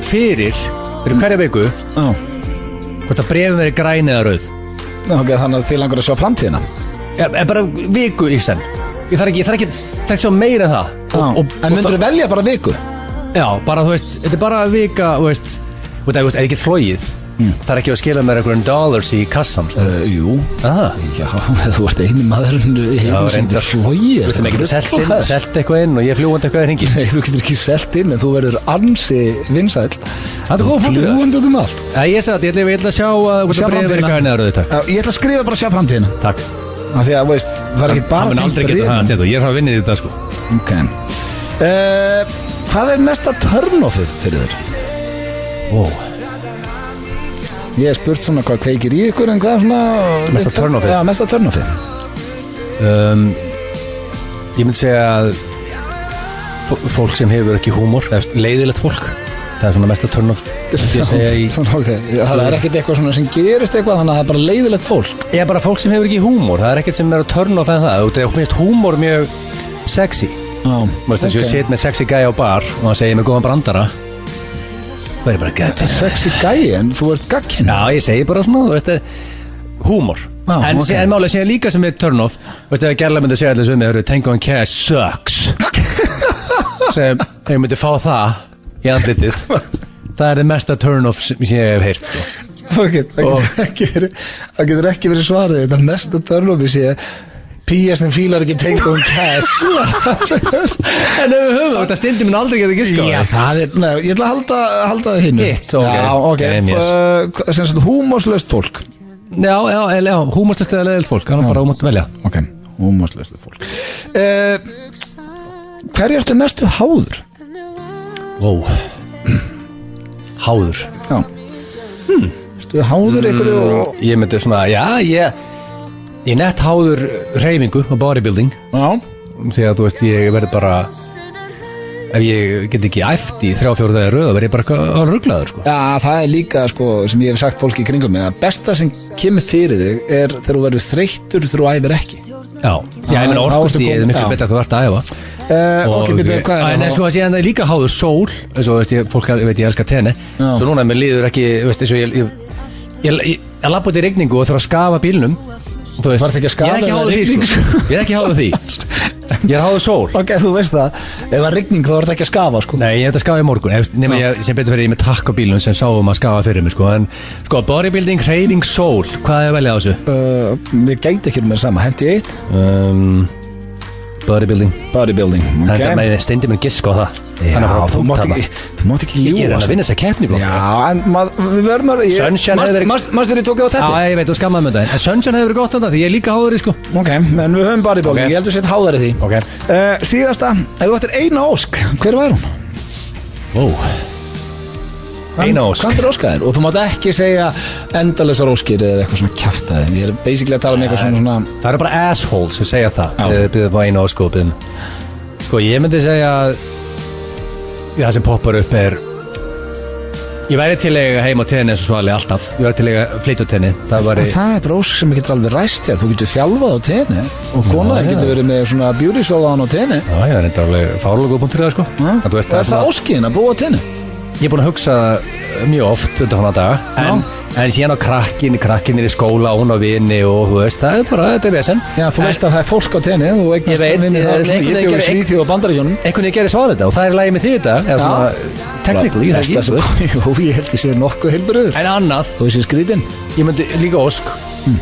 fyrir hverja viku hvort að brefum verið græn eða rauð.
Ok, þannig að þið langar að sjá framtíðina.
Bara viku í senn. Ég þarf ekki sjá meira en það.
En myndur þú velja bara viku?
Já, bara, þú veist, þetta er bara vika, þú veist, ef ég get flogið, það er ekki að skila mér einhverjum dollars í kassan, sko.
Jú.
Aha.
Já, þú ert eini maðurinn sem er flogið.
Þú veist, ég getur selt eitthvað inn og ég fljúandi eitthvað í hringi.
Nei, þú getur ekki selt inn, en þú verður ansi vinsæll.
Það er góð fólk.
Fljúandi út allt.
Ég sagði að ég ætla að sjá að breyfið verið græn eða rauð, takk.
Ég ætla að skrifa bara að sjá framtíðina.
Takk.
Af því að, veist, það er ekki bara
ég er frá að vinna í þetta, sko.
Ok. Hvað er mesta turn-offið fyrir þér? Ég hef spurt svona hvað kveikir í ykkur en hvað svona
Mesta turn-offið?
Já, mesta turn-offið.
Ég myndi segja að fólk sem hefur ekki húmor, leiðilegt fólk, það er svona mesta turn-off. Það
er ekkert eitthvað svona sem gerist eitthvað, þannig að það er bara leiðilegt fólk.
Ég er bara fólk sem hefur ekki húmor, það er ekkert sem er að turn-off en það. Það er okkur mest húmor mjög sexy. Þess að ég set með sexy gæi á bar og hann segir með góðan brandara, það er bara gæti.
Sexy gæi, en þú ert gagginn.
Já, ég segi bara svona, þú veist, húmor. En málið segja líka sem er turn-off, veist að gerla myndi segja allir sem er Tango and Cash sucks sem ég myndi fá það í andlitið, það er það mesta turn-off sem ég hef heyrt, sko.
Það getur ekki verið svarið, þetta mesta turn-offi sé Pía sem fílar ekki Tango and Cash.
En ef við höfum þetta stindi minn aldrei geta giska.
Já, það er, nei, ég ætla að halda það hinnu. Já, ok, sem sagt húmorslaust fólk.
Já, húmorslaust eða leiðilegt fólk, það er bara ómönt að velja.
Ok, húmorslaust fólk. Hverju ertu mestu háður?
Háður?
Já. Ertu háður ykkur og...
Ég myndi svona, ég nett háður hreyfingu og bodybuilding.
Já.
Þegar þú veist, ég verði bara, ef ég get ekki æft í 3-4 dagar röð, verði ég bara ruglaður, sko.
Já, það er líka, sko, sem ég hef sagt fólki í kringum mig, að besta sem kemur fyrir þig er þegar þú verður þreyttur þegar þú æfir ekki.
Já, ég meina orkustíð er miklu betra að þú ert að æfa. En svo að síðan er líka háður sól, eins og veist, fólk veit ég elskar tenni, svo núna mér líður ekki, veist, eins og ég labba út í rigningu og þarf að skafa bílnum. Þú veist,
ekki að skafa
ég er ekki háður því, sko. Ég er ekki háður því. Ég er háður sól.
Ok, þú veist það, ef það er rigning þá er þetta ekki að skafa sko.
Nei, ég hef þetta skafa í morgun nema ég sem betur fyrir ég með takk á bílunum sem sáum að skafa fyrir mig sko. En sko, bodybuilding, hreyfing, sól. Hvað er velja á þessu?
Við gæti ekki með sama, hendi eitt
Bodybuilding
okay.
Þetta með steindi mér giska á það.
Já, þú mátt ekki ljúga.
Ég er að vinna þess að keppni blokk.
Já, en við verðum að
Sunshine hefur verið
Manstu þér í tókið á tetti?
Já, ég veit, þú skammaði með það. En Sunshine hefur verið gott á það því ég er líka háður í sko.
Ok, en við höfum bodybuilding, ég heldur sétt háðar í því
Ok.
Síðasta, ef þú ættir eina ósk, hver var hún? Eina ósk. Hvað er óskaðir? Og þú mátt ekki segja endalausar óskir eða eitthvað svona kjaftaði. Ég er basically að tala um eitthvað svona
Það eru bara assholes sem segja það. Þið byrðum á eina ósk og byrðum. Sko, ég myndi segja það sem poppar upp er ég væri til að heima á tenni eins og svali alltaf. Ég væri til að flytja á tenni. Það er
bara ósk sem getur alveg ræst hér. Þú getur þjálfað á tenni og konaðir getur verið með svona beauty-sjóðan á tenni.
Já, ég er enda alveg fárlega góð punktur í það sko.
Það er það óskiðin að búa á tenni.
Ég er búin að hugsa mjög oft undan hana daga en síðan á krakkin í skóla og hún á vini og þú veist, það er bara, þetta er vesen. Já, þú veist að það er fólk á tenni og eignast vinni það, ég bjóð í Svíþjóð og Bandaríkjónum. Einhvern veginn gerir svar þetta og það er lagið með því þetta, eða svona technically, það er ekki.
Jú, ég held ég sé nokkuð heilbröður.
En annað,
þú veist skrítinn.
Ég myndi líka ósk,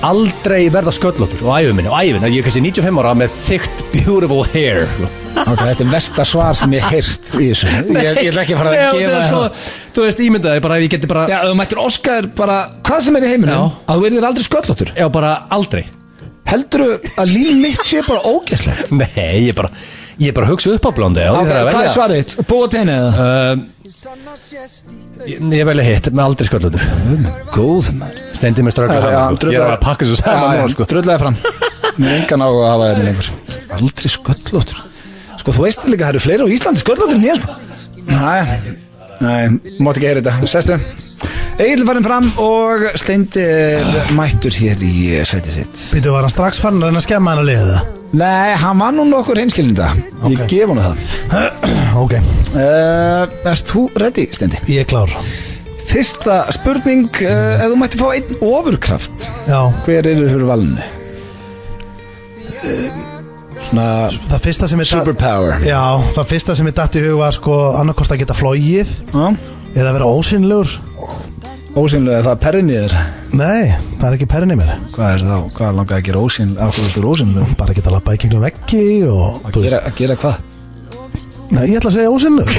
aldrei verða sköllóttur og ævi minni, ég er kannski 95 ára með thick, beautiful hair.
Ok, þetta er versta svar sem ég heyrst í þessu. Ég ætla ekki að fara að gefa það.
Þú veist, ímyndaði bara ef ég geti bara
Já, þú mættir óskaðir bara hvað sem er í heiminum að þú verðir aldrei sköllóttur.
Já, bara aldrei.
Heldurðu að líf mitt sé bara ógeðslegt?
Nei, ég bara hugsa upp á blóndi.
Hvað er svarið? Búa tenni eða?
Ég velja hitt með aldrei sköllóttur.
Góð maður.
Steindi með ströggla. Ég er að pakka svo saman sko.
Drullæði fram. Mér engan á að hafa þetta lengur. Aldrei sköllóttur. Sko, þú veist líka, það eru fleiri á Íslandi sköllóttur en ég sko. Nei, mátt ekki heyra þetta. Sestu. Egil farin fram og Steindi mættur hér í sæti sitt.
Býtu, var hann strax farin að reyna að skemma hann að liða það?
Nei, hann var nú nokkur hinskilinda. Ég gef hann það.
Ok.
Erst þú ready, Steindi?
Ég er klár.
Fyrsta spurning, ef þú mætti fá einn ofurkraft, hver eru fyrir valinu? Svona
það fyrsta sem
superpower.
Já, það fyrsta sem ég datt í hug var sko annarkost að geta flogið eða vera ósynlegur.
Ósynlegur, það er perrin í þér?
Nei, það er ekki perrin í mér.
Hvað er þá? Hvað langar að gera ósynlegur?
Bara að geta labbað í gegnum veggi og
að gera hvað?
Nei, ég ætla að segja ósynlegur.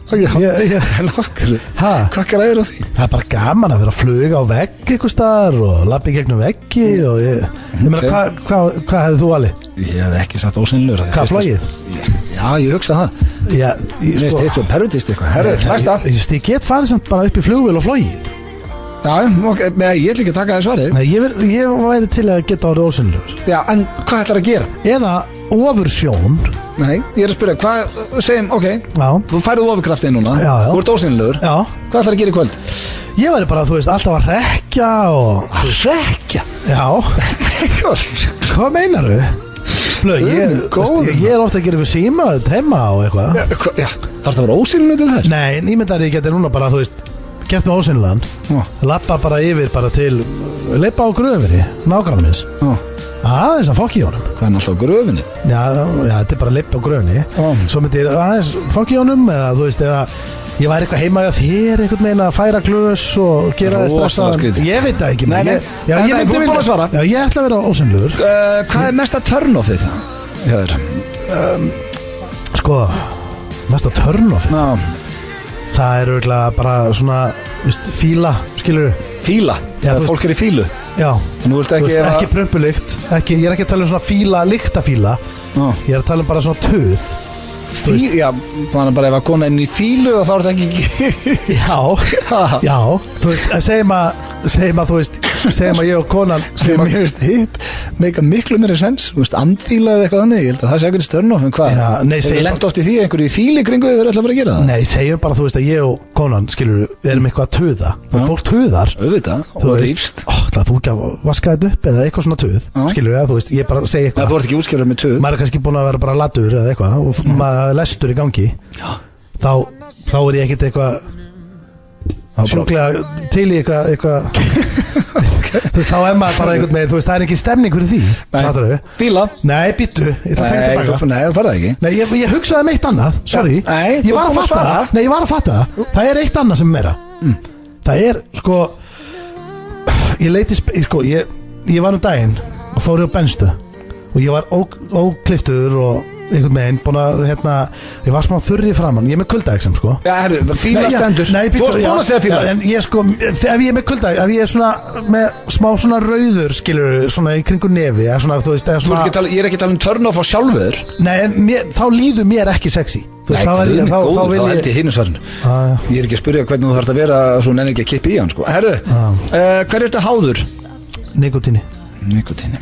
En okkur, hvað græðir á því?
Það er bara gaman að vera að fluga á vegg einhver staðar og labba í gegnum veggi og ég meina, hvað hefði þú alveg?
Ég hefði ekki sagt ósynlegur.
Hvað, flogið?
Já, ég hugsa það. Ég veist, þetta er svo pervitist eitthvað. Herðu, næsta.
Ég get farið samt bara upp í flugvél og flogið.
Já, ég ætla ekki að taka það svarið.
Nei, ég væri til að geta árið ósynlegur.
Já, en hvað ætlar að gera?
Eða ofursjón.
Nei, ég er að spyrja, segjum, ok, þú færið ofurkraftið núna, þú ert ósynlegur, hvað ætlar að gera í kvöld?
Ég væri bara, þú veist, alltaf að rekja og...
Að rekja?
Já. Hvað meinar þú? Ég er ofta að gera eitthvað síma, heima og eitthvað.
Já, þarf það að vera ósynlegur til þess?
Nei, en ímyndar ég geti núna bara, þú veist, gert með ósynlegan, lappa bara yfir bara til, leipa á gröfinni, nágrann minns. Aðeins að fokki í honum.
Hvað er náttúrulega gröfinni?
Já, þetta er bara að leipa á gröfinni. Svo myndi ég aðeins fokki í honum eða þú veist, eða ég væri eitthvað heima á þér einhvern veginn að færa glös og gera það stressaðan. Ég veit það ekki.
Nei, þú er búin að svara.
Já, ég ætla að vera ósynlegur.
Hvað er mesta turn-offið hjá þér?
Sko, mesta turn-offið? Það er auðvitað bara svona, veist, fíla, skilur þú?
Fíla? Já, fólk er í fílu?
Já, ekki prumpulykt. Ég er ekki að tala um svona fíla, lykta-fíla. Ég er að tala um bara svona töð.
Já, þannig bara ef að kona inn í fílu og þá er þetta ekki
Já, þú veist, segjum að þú veist, segjum að ég og konan
sem ég veist hitt meika miklu meira sens, þú veist, andfíla eða eitthvað þannig, ég held að það sé ekkert störnof en hvað, þeir lent oft í því einhverju í fíli kringu þeir ætla bara að gera það?
Nei, segjum bara, þú veist, að ég og konan skilur, erum eitthvað að tuða og fólk tuðar
auðvitað, og rífst
ætlaðu þú ekki að vaska þetta upp eða eitthvað svona tuð skilur, þú veist, ég bara segi eitthvað
þú ert ekki útskjöfrað með tuð
maður er kannski búin að vera bara latur eða eitthvað og maður lestur í gangi þá er ég ekkert eitthvað sjúklega til í eitthvað Þú veist, þá maður bara einhvern veginn, þú veist, það ekki stemning fyrir því.
Nei, fíla.
Nei, býttu, ég ætla að taka tilbaka.
Nei, þú farið ekki.
Nei, ég hugsaði eitt annað, sorry.
Nei,
ég var að fatta það. Nei, ég var að fatta það. Það eitt annað sem meira. Það sko, ég leiti, sko, ég var daginn og fór á benstu og ég var ókliftur og einhvern veginn búin að ég var smá þurri framann, ég með kuldaexem sko.
Já, herru, fíla stendur.
Nei,
þú varst búin að segja fíla.
En ég sko, ef ég er með kuldaexem, ef ég er svona með smá svona rauður, skilur, svona í kringu nefi, svona, þú veist, svona,
ég er ekki að tala turn off á sjálfur.
Nei, en þá líður mér ekki sexy.
Nei, þá endi þínu svarinu. Ég er ekki að spyrja hvernig þú þarfst að vera svo nenni ekki að kippa í hann sko. Herru, hver er þetta háður?
Nikotíni.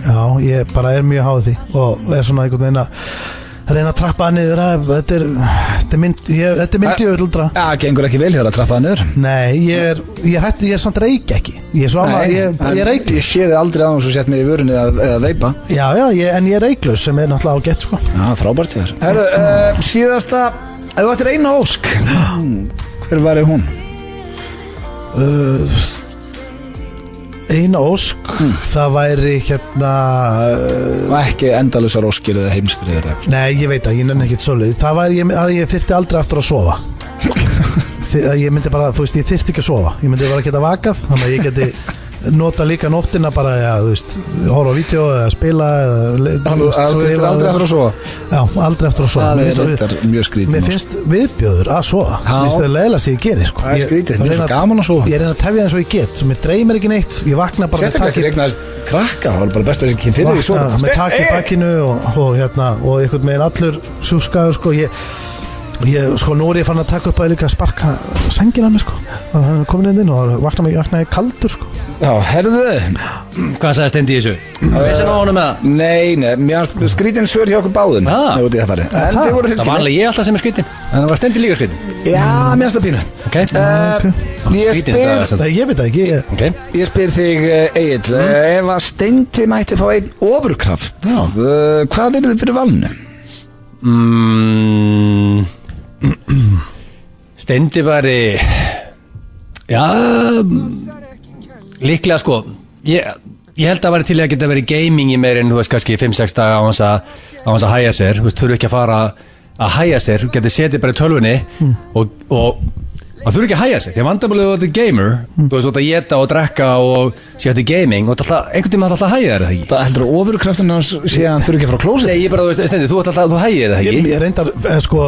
Já, ég bara er mjög háð því og er svona einhvern veginn að reyna að trappa það niður. Þetta er mynd djöfuldra.
Já, gengur ekki vel hér að trappa það niður.
Nei, ég er samt reik ekki. Ég reik.
Ég sé þið aldrei aðeins og sett mig í vörunni eða veipa.
Já, en ég er reiklaus sem er náttúrulega ágætt sko.
Já, frábært þér. Herru, síðasta, ef þú ættir eina ósk, hver var hún?
Eina ósk, það væri
ekki endalusar óskir eða heimsfriður.
Nei, ég veit að ég nenni ekkert svoleið. Það væri að ég þyrfti aldrei aftur að sofa. Ég myndi bara, þú veist, ég þyrfti ekki að sofa. Ég myndi bara geta vakað, þannig að ég geti nota líka nóttina bara, já, þú veist, horfa á vídeo eða spila
Þú þurftir aldrei aftur að sofa?
Já, aldrei aftur að sofa.
Það er mjög skrítið.
Mér finnst viðbjóður að sofa. Mér finnst það leiðilega sem ég geri sko.
Það er skrítið, mér finnst það gaman að sofa.
Ég reyna að tefja eins og ég get, mér dreymir ekki neitt. Ég vakna bara
sérstaklega ekki regnaðist krakka, það var bara best að þessi fyrir því svona.
Með takk í bakkinu og einhvern veginn allur sjúskaður sko. Ég sko, nú er ég fann að taka upp að líka sparka sængina mér sko. Það er komin inn og vaknaði kaldur sko.
Já, herðu.
Hvað sagði Steindi í þessu? Veist það honum með það?
Nei, mér skrítin svör hjá okkur báðum.
Það var alveg ég alltaf sem er skrítin. En það var Steindi líka skrítin.
Já, mér finnst það pínu.
Ég veit það ekki.
Ég spyr þig, Egill, ef að Steindi mætti fá einn ofurkraft, hvað er þið fyrir valinu?
Steindi væri líklega sko ég held að það væri til að geta verið gaming í meir en þú veist kannski 5-6 daga á hans að hæja sér, þú veist, þú eru ekki að fara að hæja sér, þú getur setið bara í tölvunni og þú eru ekki að hæja sér, því að vandamálið þú ert gamer, þú veist, þú ert að geta og drekka og séu gaming og einhvern tíma alltaf að hæja þér, það ekki? Það heldur að ofurkraftin hans sé að hann þurfi ekki að fara að klósa? Nei, ég bara, þú veist, Steindi, þú hægir það ekki?
Ég reyndar, sko,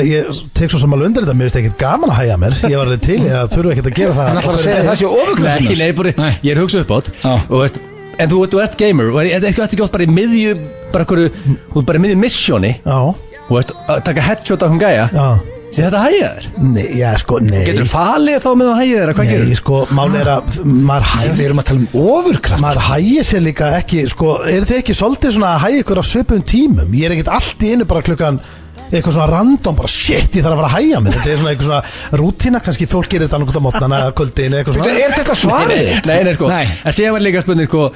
ég tek svo sem alveg undir þetta, mér finnst ekkert gaman að hæja mér, ég var alveg til, ég þurfi ekkert að gera það.
En alltaf að segja það sé ofurkraftin hans?
Nei, bara, ég er hugsað upp átt og veist, en þú ert gamer og ert ekki oft bara í miðju, þú ert bara í miðju missioni og veist, taka headshot á hún gæja. Sér þetta hægja þér?
Nei, já, sko, nei.
Getur þú falið þá með að hægja þér? Hvað gerir?
Nei, sko, máli er að maður hægja.
Við erum að tala ofurkraft.
Maður hægja sér líka ekki, sko, þið ekki svolítið svona að hægja ykkur á svipum tímum? Ég er ekkert allt í einu bara klukkan eitthvað svona random, bara shit, ég þarf að fara að hægja mig. Þetta er svona eitthvað svona rútína, kannski fólk gerir þetta annað mótnana eða kvöldin eitthvað svona.
Er þetta svarið?
Nei, sko. En sér var líka spurning, sko,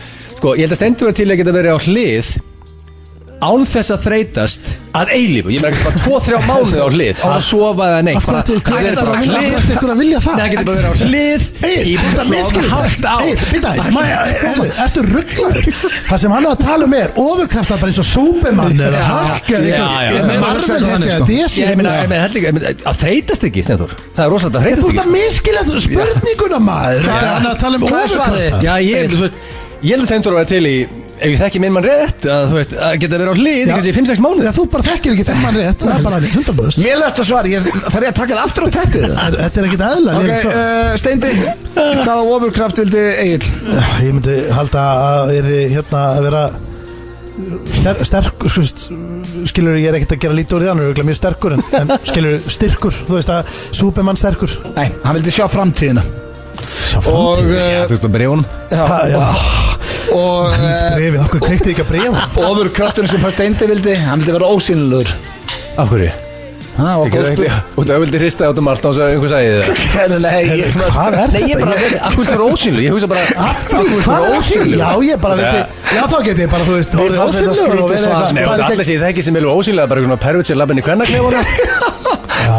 ég held að Steindi til að geta verið á hlið án þess að þreytast að eilífu. Ég meina ekki bara 2-3 mánuði á hlið án að sofa eða neitt.
Hvað er þetta að vilja það?
Nei, það getur bara verið á hlið í svona halvt ár.
Ertu rugglaður? Það sem hann er að tala um er ofurkraftar bara eins og Superman eða Hulk eða Marvel
Ég meina, að þreytast ekki, Steinþór. Það er rosalega að þreytast ekki.
Þú ert að miskilja spurninguna, maður. Hann er að tala um ofurkraftar.
Já, ég held að Steinþór að vera til í ef ég þekki minn mann rétt að þú veist að geta verið á hlið kannski 5-6 mánuði.
Þú bara þekkir ekki þenn mann rétt. Það er bara 100%.
Mér lest að svar, þarf ég að taka það aftur á tettið.
Þetta er ekkit eðlilega.
Ok, Steindi, hvaða ofurkraft vildi Egill?
Ég myndi halda að að vera sterk, skilur, ég er ekkert að gera lítið úr því, hann er mjög sterkur en skilur, styrkur, þú veist að Superman sterkur.
Nei, hann vildi sjá framtíðina.
Og þú veist að bréfunum.
Og
brefið, okkur kveiktu ekki að brefa.
Ofurkrafturinn sem Steindi vildi, hann vildi vera ósýnilegur.
Af hverju? Og það vildi hrista át allt á þess að einhver sagði það.
Nei, hvað er þetta?
Nei, ég bara, af hverju það er ósýnilegur? Ég hugsa bara, af hverju það er ósýnilegur?
Já, ég bara vildi, já þá get ég bara, þú veist,
orðið ósýnilegur og verið eitthvað. Nei, og allir sé það ekki sem vilja ósýnilega, bara svona pervitsir labbin í kvennaklefunum.
Það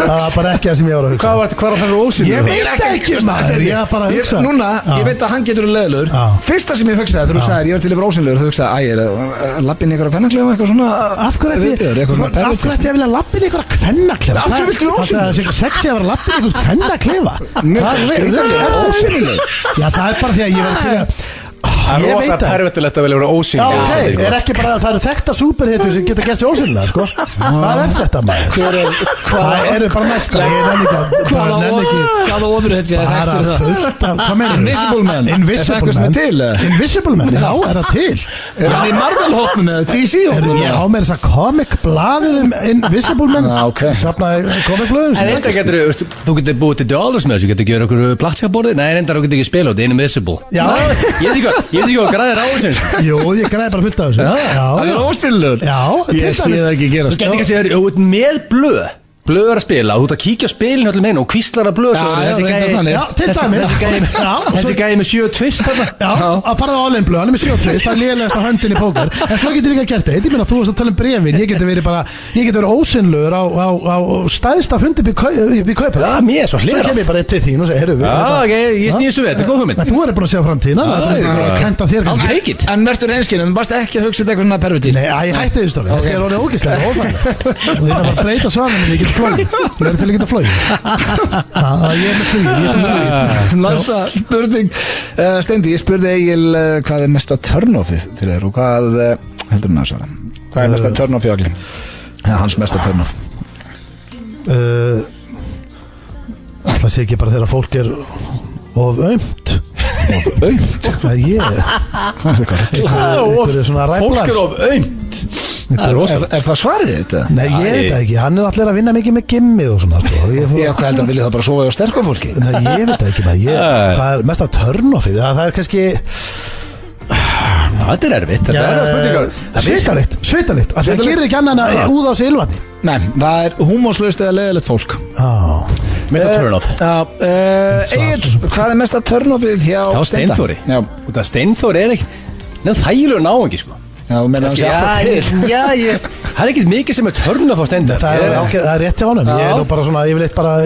var bara ekki það sem ég var að hugsa.
Hvað var það ósynlur?
Ég veit ekki maður, ég var bara að hugsa.
Núna, ég veit að hann getur leðilegur. Fyrsta sem ég hugsaði þegar þú sagðir ég var til yfir ósynlegur, þú hugsaði, lappin ykkur að kvennaklefa eitthvað svona. Af hverju ætti ég að vilja lappin ykkur að kvennaklefa? Af hverju viltu vera ósynlegur? Það er sér sexi að vera lappin ykkur kvennaklefa. Það er bara því að ég var til að
Það er rosa pervertilegt að vilja vera ósynlega.
Já, ok, er ekki bara, það eru þekkta superhetjur sem geta gæst í ósynlega, sko. Hvað er þetta, maður? Það eru bara mesta.
Hvaða ofurhetja er þekktur það?
Hvað meður?
Invisible Man.
Invisible Man, já, er það til?
Er það í Marvel-hóknum eða DC-hóknum?
Já, með þess að comic-blaðið Invisible Man. Safnaði comic-blöðum.
Þú getur búið til dollars með þessu, getur ekki verið okkur plattskapborði. Nei, reyndar þú getur ekki spila á þetta, Invisible. Ég veit ekki hvað græðir á þessu.
Jú, ég græði bara fullt af þessu.
Það er ósynlegur.
Já,
ég sé það ekki gera.
Þú getur ekki að segja með blöð er að spila, þú ert að kíkja á spilinu öllum einu og kvíslar að blöð þessi gæði með 7 twist
að fara á all-in blöð, hann er með 7 twist, það er lélegast á höndin í póker, en svo getur líka gert þetta. Ég meina, þú varst að tala brefin, ég getur verið ósynlegur á stæðsta fundi upp í kaupið.
Já, mér er svo hlera.
Svo kem ég bara til þín og segir,
ég snýði svo við, þetta er góð hugmynd.
Þú er búin að sjá framtíðina,
en verður einskilin, þú varst ekki að hugsa þetta eitthvað svona pervertíst. Nei, ég hætti því stofið, það er orðið ógeðslega og það var að breyta svarinu, ég get flogið. Ég verður til að geta flogið. Ég er með flugið. Næsta spurning, Steindi, ég spurði Egil hvað er mesta turn-offið til þér og hvað heldur hann að svara? Hvað er mesta turn-off í Agli? Hans mesta turn-off.
Það sé ekki bara þegar fólk er of aumt.
Fólk er of aumt.
Er það svarið þetta?
Nei, ég veit ekki, hann er allir að vinna mikið með gimmið og svona.
Já, hvað heldur hann vilja það bara sofa á sterkum fólki?
Nei, ég veit ekki, hvað er mest af turn-offið? Það er kannski
Þetta er erfitt.
Sveitalikt. Það gerir ekki annan að úða á sig ylvatni.
Nei, það er húmorslaust eða leiðilegt fólk.
Mesta turn-off.
Egil, hvað er mesta turn-offið hjá
Steinþóri? Það Steinþóri er ekki þægilegur náungi, sko.
Já, þú meina hans er alltaf til.
Það er ekkert mikið sem er turn-off á Steindar.
Það er rétt hjá honum. Ég er nú bara svona, ég vil eitt bara í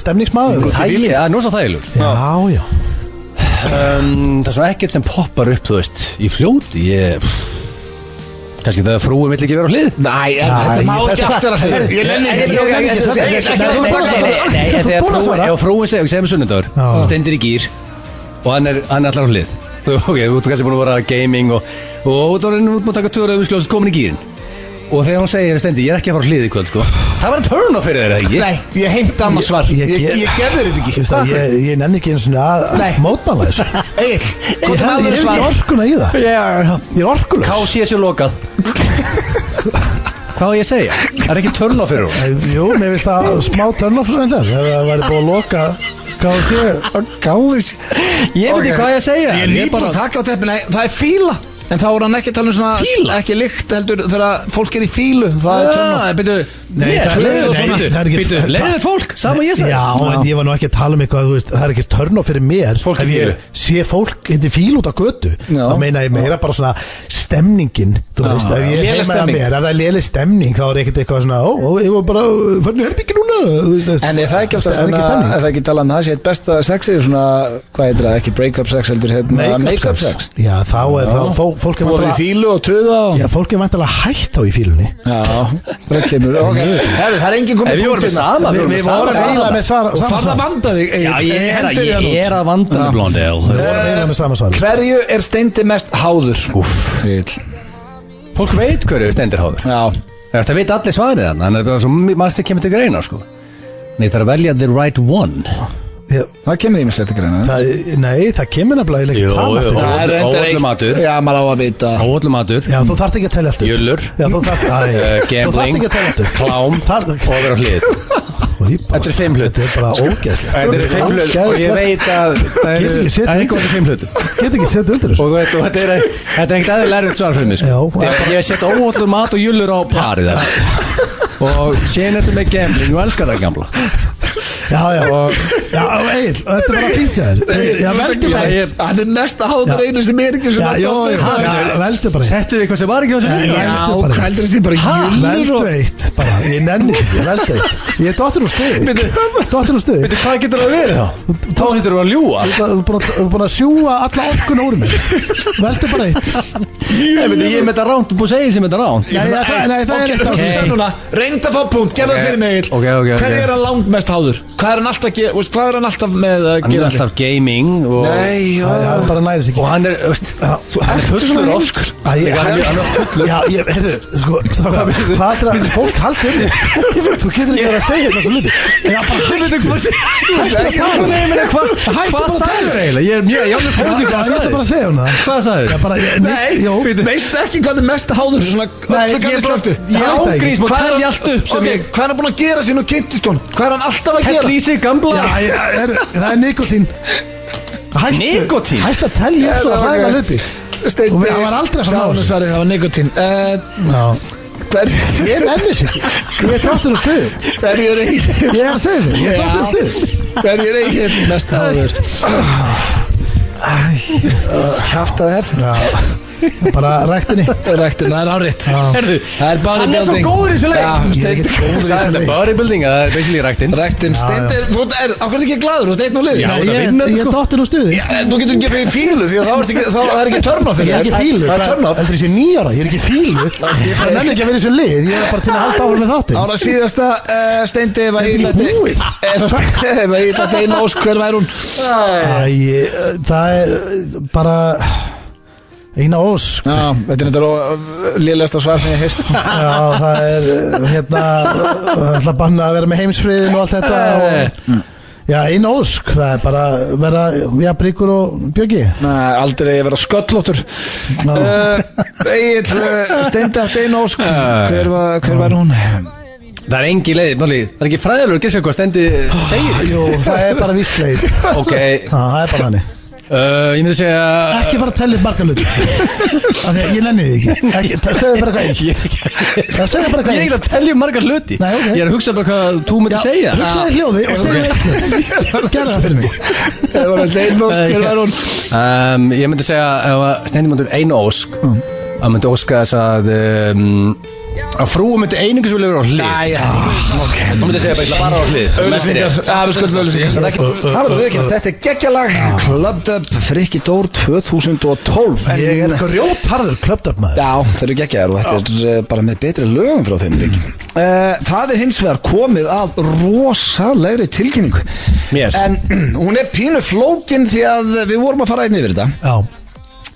stemningsmaður.
Það er nú svo þægilegur.
Já.
Það er svona ekkert sem poppar upp, þú veist, í fljóti. Kannski það frúin vill ekki vera á hlið.
Nei, þetta má ekki aftur að segja. Ég nenni ekki.
Ef frúin segir með sunnudagur, stendir í gýr og hann er allar á hlið. Þú ert kannski búin að vera gaming og þú er nú búin að taka 2 rauðvínsglös komin í gýrin. Og þegar hún segir Steindi, ég er ekki að fara á hlið í kvöld, sko. Það var turn-off fyrir þér, ekki?
Nei, ég heimta annars svar. Ég gerði þetta ekki.
Ég nenni ekki eins og að mótmála þessu. Ég hef ekki orkuna í það. Ég er orkulegs.
KC sé lokað. Hvað var ég að segja? Það er ekki turn-off fyrir hún.
Jú, mér finnst það smá turn-off fyrir þess. Ef það væri búin að loka KC.
Ég veit ekki hvað ég að segja.
Ég er nýbúin að taka á teppinu. Það er fíla. En þá er hann ekki að tala um svona fíla? Ekki lykt heldur þegar fólk er í fílu. Það er turn-off.
Leiðilegt fólk, sama ég sagði.
Já, en ég var nú ekki að tala um eitthvað, þú veist, það er ekki turn-off fyrir mér. Ef ég sé fólk hindi fíl út á götu, þá meina ég meira bara svona stemningin, þú veist, ef ég heima að mér, ef það er léleg stemning, þá er ekkert eitthvað svona, ég var bara, hvernig herbyggja núna?
En er það ekki ofta svona, er það ekki talað um það sé eitt besta sexið, svona, hvað heitir það, ekki break-up sex heldur, make-up sex?
Já, þá er það, fólk er
vantilega í fílu og töða.
Já, fólk er vantilega hætt á í fílunni.
Já, það kemur, ok. Það er enginn komið
punkt til það.
Við vorum eiginlega með svar.
Og fann að vanda þig.
Ég er að vanda með Blondell.
Við vorum eiginlega með sama svar.
Hverju er Steindi mest háður?
Fólk veit hverju Steindi er háður.
Já.
Það veit allir svarið þannig. Þannig að það er svo margt sem kemur til greina, sko. Nei, það er að velja the right one.
Það kemur ímislegt ekki reyna.
Nei, það kemur nefnilega ekki það
óöllum matur.
Já, maður á að vita.
Óöllum matur.
Já, þú þarft ekki að tella eftir.
Jullur.
Já, þú þarft
gambling,
ekki að tella eftir.
klám og vera á hlið. Þetta er 5 hlut.
Þetta er bara ógeðslegt.
Þetta er 5 hlut og ég veit að það er einhverjum 5 hlut.
Get ekki setja undir þessu.
Og þetta er ekkert aðeins lærið svar fyrir mig. Ég set óöllum mat og jullur á parið og sér þetta með gambling og elskar það gamla.
Já, Egil, þetta er bara fínt hjá þér. Já, veldu bara.
Það er næsta háður einu sem er ekki svona.
Já, veldu bara.
Settu þig hvað sem var ekki á þessu.
Já, heldur þessi bara jullur.
Veldu eitt bara. ég nenni ekki, ég veldi eitt Ég er dottir úr stuði
Veitu, hvað getur það verið þá? Þá hittur þú að ljúa
Þú er búin að sjúga alla orkuna úr mig Veldu bara eitt
Ég er með þetta ránt, þú búið að segja sem þetta ránt
Nei, það er eitt
Reynd að fá punkt, gerðu það fyrir mig Hver er hann langt mest háður? Hvað er hann alltaf með að
Hann er alltaf gaming
Nei,
Það er bara næris ekki
Og hann er, hann er fullur ofskur Hann er fullur
Já, heyrðu, sko Hvað er það, fólk haldur Þú getur ekki að segja þetta svo luti Já, bara
Hvað sagður eiginlega? Ég er mjög jáfnir fólk
Ég ætla bara að segja hún það
Hvað sagður?
Nei, veistu ekki hvað er mest háður svona öllu kannski slöftu
Ég ágrís og tæli allt upp
Ok, hvað er hann búin að gera sín og kynntist hún? Hvað er hann alltaf að gera?
Hell í sig gamla
Það er nikotín
Nikotín?
Hætt að telja upp svona hræða hluti Og það var aldrei að fara
Það var nikotín
Ég nenni sér Ég er dottir úr stuði
Hverju er eigin
Ég er að segja þig, ég er dottir úr stuði
Hverju er eigin mest háður? Kjafta þér
Bara ræktinni
Ræktin, það er áriðt
Herðu,
hann
er svo góður í þessu leik
Ég er ekki góður í þessu
Það er bodybuilding, það er basically ræktin
Ræktin, Steindir, þú er ákveð ekki glaður, þú ert einn og liður
Ég er dottir úr stuði
Þú getur ekki fyrir fílu því að það er ekki turn-off
Ég er ekki fílu
Það er turn-off
Heldur þessi 9 ára, ég er ekki fílu Ég er nenni ekki að vera í þessu lið Ég er bara til að halda áfram með þáttin
Ára síðasta Steindi var ílætti einu ósk, hver væri hún?
Það er bara eina ósk
Já, þetta er þetta lélegasta svar sem ég heist
Já, það er það ætla að banna að vera með heimsfriðin og allt þetta Já, eina ósk Það er bara vera Bríkur og Bjöggi
Nei, aldrei að vera sköllóttur Egil Steindi átti einu ósk Hver var hún?
Það er engi leið, það er ekki fræðilegur að gissa hvað Steindi segir
Jú, það er bara víst leið
Ok
Það er bara hannig
Ég myndi segja
Ekki fara að tellja marga hluti Af því að ég nenni þig ekki Það segir bara hvað eitt Það segir bara hvað
Ég er
eitt
ekki að tellja margar hluti
Nei, ok.
Ég er að hugsa bara hvað þú myndi segja
Hugsaði hljóði og segja eitt hlut Gerðu það fyrir mig
Það var þetta einu ósk, hver var hún?
Ég myndi segja ef Steindi myndur einu ósk að myndi óska þess að frú myndi einingu sem vilja vera á hlið Þú myndi segja bara á hlið
Auðlýsingar, við skuldum auðlýsingar Það var viðkynast, þetta er geggjalag Clubbed Up Frikki Dór 2012
Ég er grjótharður Clubbed Up maður
Já, þeir eru geggjaðar og þetta er bara með betri lögum frá þeim lík Það er hins vegar komið að rosalegri tilkynningu En hún er pínu flókin því að við vorum að fara einn yfir þetta
Já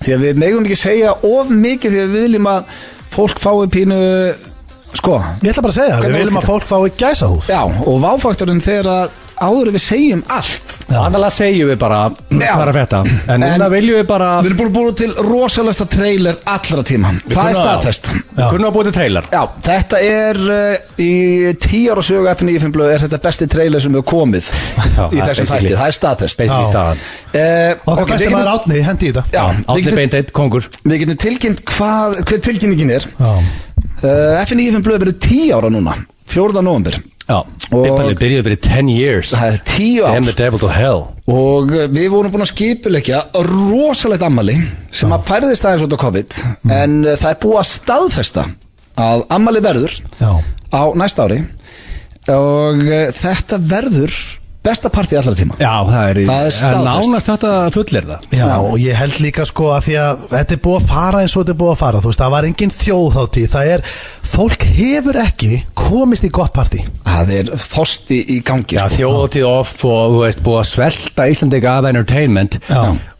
Því að við megum ekki segja of mikið því að við viljum að fólk fái pínu sko
Ég ætla bara að segja Við viljum að fólk fái gæsahúð
Já, og váfaktorinn þegar að áður við segjum allt
Annarlega segjum við bara hvað er að fetta En núna viljum við bara
Við erum búin til rosalegsta trailer allra tíma Það er staðfest
Við kunum að búið til trailer
Já, þetta er í 10 ára sögu F95 blöð er þetta besti trailer sem hefur komið í þessum þætti, það er staðfest
Basically staðan
Okkar besti maður Átni, hendi í þetta
Átni Beinteit, kongur
Við getum tilkynnt hver tilkynningin er F95 blöð verður 10 ára núna 4. nóvember
Já, við byrjuðum fyrir 10 years
Það er 10 ár
Damn the devil to hell
Og við vorum búin að skipuleggja rosalegt ammali sem að færðist aðeins út á COVID En það er búið að staðfesta að ammali verður á næsta ári Og þetta verður besta partí allra tíma
Já, það er
staðfest
nánast þetta fullir það
Já, og ég held líka sko að því að þetta er búið að fara eins og þetta er búið að fara Þú veist, það var engin þjóðhátíð Það er, fólk hefur ekki komist í gott partí
Það er þorsti í gangi
Já, þjóðhátíð off og þú veist, búið að svelta Íslandika af entertainment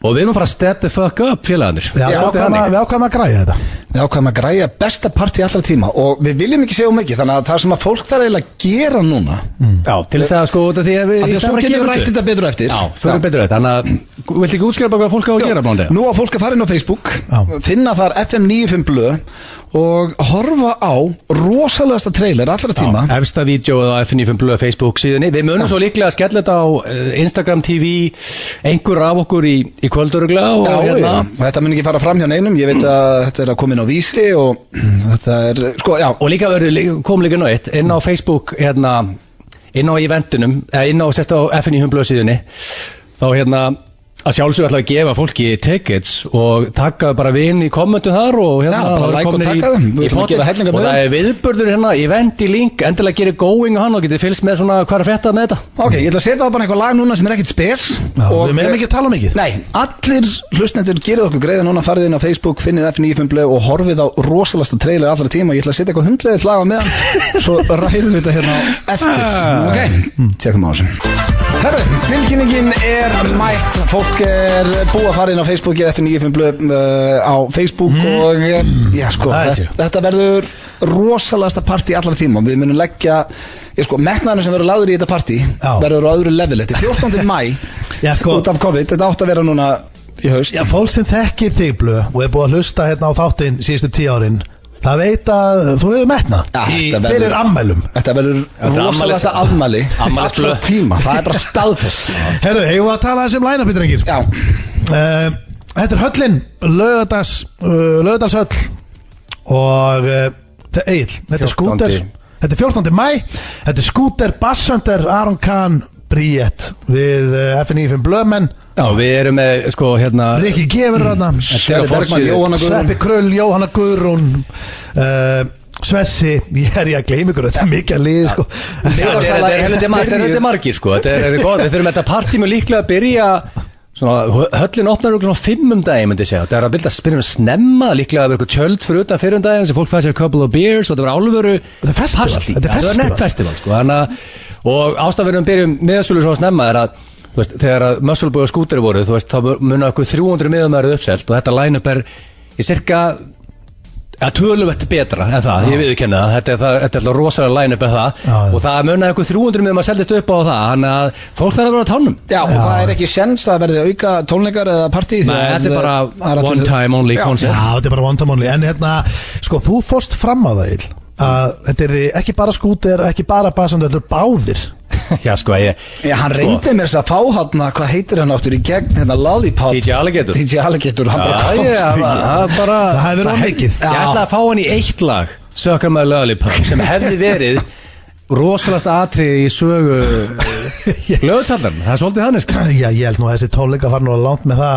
Og við erum að fara að step the fuck up félagarnir
Já, við ákvæmum að græja þetta
Við ákvæmum að græja besta partí allra tíma Og við viljum ekki segja mikið Þannig að það sem að fólk þarf eiginlega að gera núna
Já, til þess að sko því að við
svo getum við rætt þetta betur eftir
Já, fyrir betur eftir Þannig að, vilt ekki útskjöra bara hvað fólk á að gera blándi?
Nú að fólk að fara inn á Facebook Finna þar FM95 blöð Og horfa á rosalegasta trailer allra tíma
Efsta vídeóið á FM95 blöð Facebook síðunni Við munum svo líklega að skella þetta á Instagram TV Einhver af okkur í kvöldurugla
Já, þetta mun ekki fara fram hjá neinum Ég veit að þetta er að koma inn á Vísi Og þetta er, sko, já
Og líka kom líka nátt inn á Facebook inn á eventunum inn á, sérst á FN í humblöðu síðunni þá Að sjálfsög ætla að gefa fólki tickets og taka bara vinn í kommentu þar og
Já, bara like og taka þeim. Við ætlum að gefa hellinga
og
með
það viðburður event í link, endilega gerir going og hann og getur fylgst með svona hvað að frétta með þetta.
Ok, ég ætla að setja á bara eitthvað lag núna sem ekkert spes.
Við meðum ekki að tala mikið.
Nei, allir hlustendur gerið okkur greiða núna, farið inn á Facebook, finnið F95 og horfið á rosalasta trailer allra tíma. Ég ætla að setja eitthvað hundleiðið lag á meðan, svo ræðum við þetta hérna eftir. Ok, tjekkum á þessu. Herru, tilkynningin mætt. Fólk búið að fara inn á Facebook F95 á Facebook og já sko, þetta verður rosalasta partí allar tíma. Við munum leggja metnaðurinn sem verður lagður í þetta partí verður á öðru level. Þetta 14. maí út af COVID. Þetta átt að vera núna í haust.
Já, fólk sem þekkir þig Blöð og búið að hlusta hérna á þáttinn síðustu 10 árin, það veit að þú hefur metnað fyrir ammælum.
Þetta verður rosalasta afmæli allra tíma. Það bara staðfest.
Herru, eigum við að tala þessum line-upi, drengir?
Já.
Þetta höllin, Laugardalshöll og Egill, þetta skúter. Þetta 14. maí. Þetta skúter, bassöndir, Aron Kahn, Bríett við F95 Blöðmenn.
Já, við erum með
Riki Gefur Sveppi Krull, Jóhanna Guðrún, Svessi. Ég að gleyma ykkur, þetta mikið að liði sko.
Þetta er margir sko. Þetta er gott. Við þurfum þetta partí mjög líklega að byrja höllin opnar okkur 5 daginn, myndi ég segja. Það að byrja snemma, líklega að vera tjöld fyrir utan 4 daginn sem fólk fæði sér a couple of beers og þetta var alvöru partí. Þetta var nettfestival sko. Og ástafverðum byrjum miðasölu svo snemma að þegar að Muscleboy og Scooter voru, þá muna okkur 300 miðumæður uppselt og þetta line-up í cirka töluvert betra en það, ég viðurkenni það. Þetta er alltaf rosalega line-up og það munaði okkur 300 miðumæður seldist upp á það, þannig að fólk þarf að vera á tánum.
Já, og það er ekki sjens að verði auka tónleikar eða partí.
Nei, þetta er bara one time only concept.
Já, þetta er bara one time only, en sko, þú fórst fram á það, að þetta er ekki bara Scooter, ekki bara Bassandur, þetta er báðir.
Já, sko,
hann reyndi mér þess að fá hvað heitir hann áttur í gegn, Lollipop
DJ Alligator, hann bara komst
það hefði verið mikið.
Ég ætlaði að fá hann í 1 lag, Sökar með Lollipop, sem hefði verið rosalegt atriði í sögu Laugardalsvallar. Það er svolítið hann sko.
Já, ég held nú að þessi tónleika var nú langt með það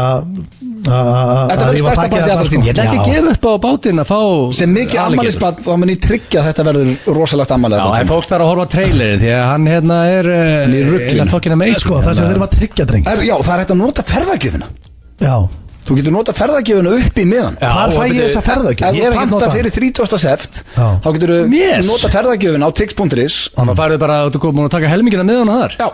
Þetta verður stærsta partí allra tíma.
Ég ætla ekki að gefa upp á bátinn að fá
sem mikið ammælisbarn, þá mun ég tryggja að þetta verður rosalegt ammæli.
Já, en fólk þarf að horfa á trailerin því að hann er
í ruglinu.
Sko, það sem við þurfum að tryggja, dreng.
Já, það er hægt að nota ferðagjöfina.
Já.
Þú getur nota ferðagjöfuna upp í miðan.
Hvar fæ ég þessa ferðagjöf?
Ef þú pantar fyrir 30. seft, þá getur þú nota ferðagjöfuna á tix.is.
Þannig að farið bara að þú komur að taka helmingina miðan á þar.
Já.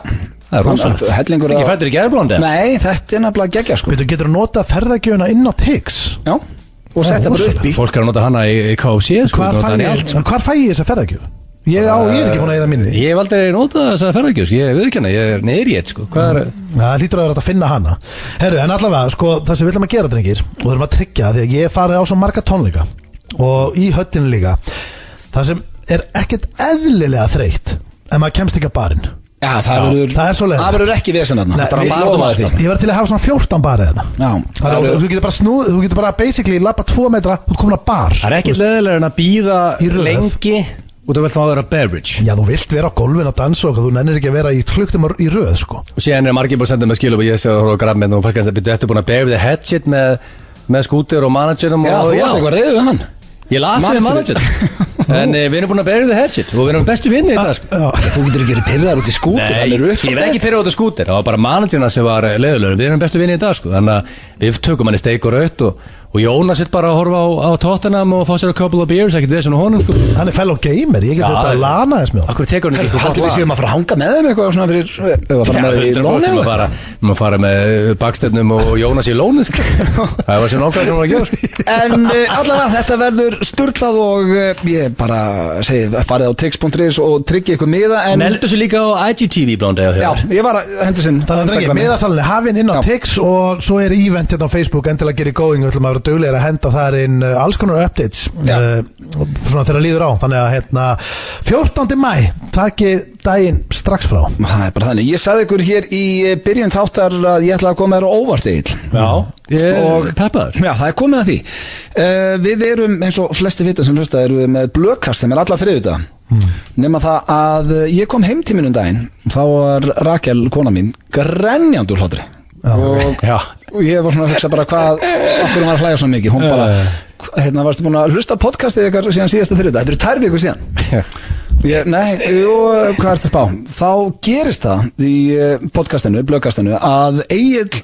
Það er rosalegt. Ekki fættur í Gerblóndi?
Nei, þetta er nefnilega geggja sko.
Getur þú nota ferðagjöfuna inn á tix?
Já. Og setja bara upp í.
Fólk er að nota hana í KFC sko.
Hvar fæ ég þessa ferðagjöf? Ég er ekki búin að eða minni.
Ég hef aldrei notað þess að ferðargjöf. Ég viðurkenna, ég er neyri eitt sko.
Það hlýtur að vera að finna hana. Herru, en allavega, sko, það sem við ætlum að gera, drengir, og við ætlum að tryggja því að ég farið á svo marga tónleika og í höllinu líka, það sem er ekkert eðlilega þreytt ef maður kemst ekki að barinn.
Já, það verður ekki vesen þarna.
Ég var til að hafa svona 14 barið þarna. Þú getur bara snúð, þú getur bara basically labba 2 metra, þú komin að bar.
Það er ekki leðilega en að bíða lengi og þú vilt fá að vera beverage.
Já, þú vilt vera á gólfinu að dansa og þú nennir ekki að vera í kluktum í röð sko.
Og síðan margir búin að senda með skil og ég sé að þú graf með og fólk kannski að byrja eftir búin að bear the head shit með Scooter og managerum.
Já, þú varst eitthvað reyðu við hann.
Ég las við manager en við erum búin að bear the head shit og við erum bestu vinni í það sko.
Þú getur ekki verið pirraðar út í Scooter.
Nei, ég verð ekki pirraðar út í Scooter. Það var bara managerna sem var leiðulegur. Við erum bestu vinni í það sko. Þannig að við tökum hann í steik og raut og Jónas sitt bara að horfa á Tottenham og fá sér a couple of beers, ekkert þess og honum sko.
Hann er fellow gamer, ég get þetta að lana þess með.
Akkur tekur hann ekki
Haldur við séum að fara að hanga með þeim eitthvað svona fyrir
að fara með bakstefnum og Jónas í lónið sko. Það var sér nokkað sem var að gera sko.
En allavega þetta verður sturlað og ég bara segi farið á tix.is og tryggja ykkur miða.
Neldu sér líka á IGTV blóndi.
Já, ég var að hendur sinn.
Þannig að miðasalinn er hafinn inn á Tix og svo er event hérna á Facebook endilega gerir going og ætlum að vera duglegir að henda þar inn alls konar updates svona þegar líður á. Þannig að hérna 14. maí takið daginn strax frá.
Það er bara þannig. Ég sagði ykkur hér í byrjun þáttar að ég ætla að koma þér á óvart Egill.
Já, ég er peppaður.
Já, það er komið að því. Við erum eins og flesti vita sem hlusta erum við með blökkast sem er alla þriðjudag. Nema það að ég kom heim til minn daginn, þá var Rakel kona mín grenjandi úr hlátri. og ég var svona að hugsa bara hvað okkur var að hlæja svo mikið, hún bara varstu búin að hlusta á podcastið ykkar síðan síðasta þriðjudag, þetta eru 2 vikur síðan hvað ertu að spá? Þá gerist það í podcastinu, blöggastinu að Egill,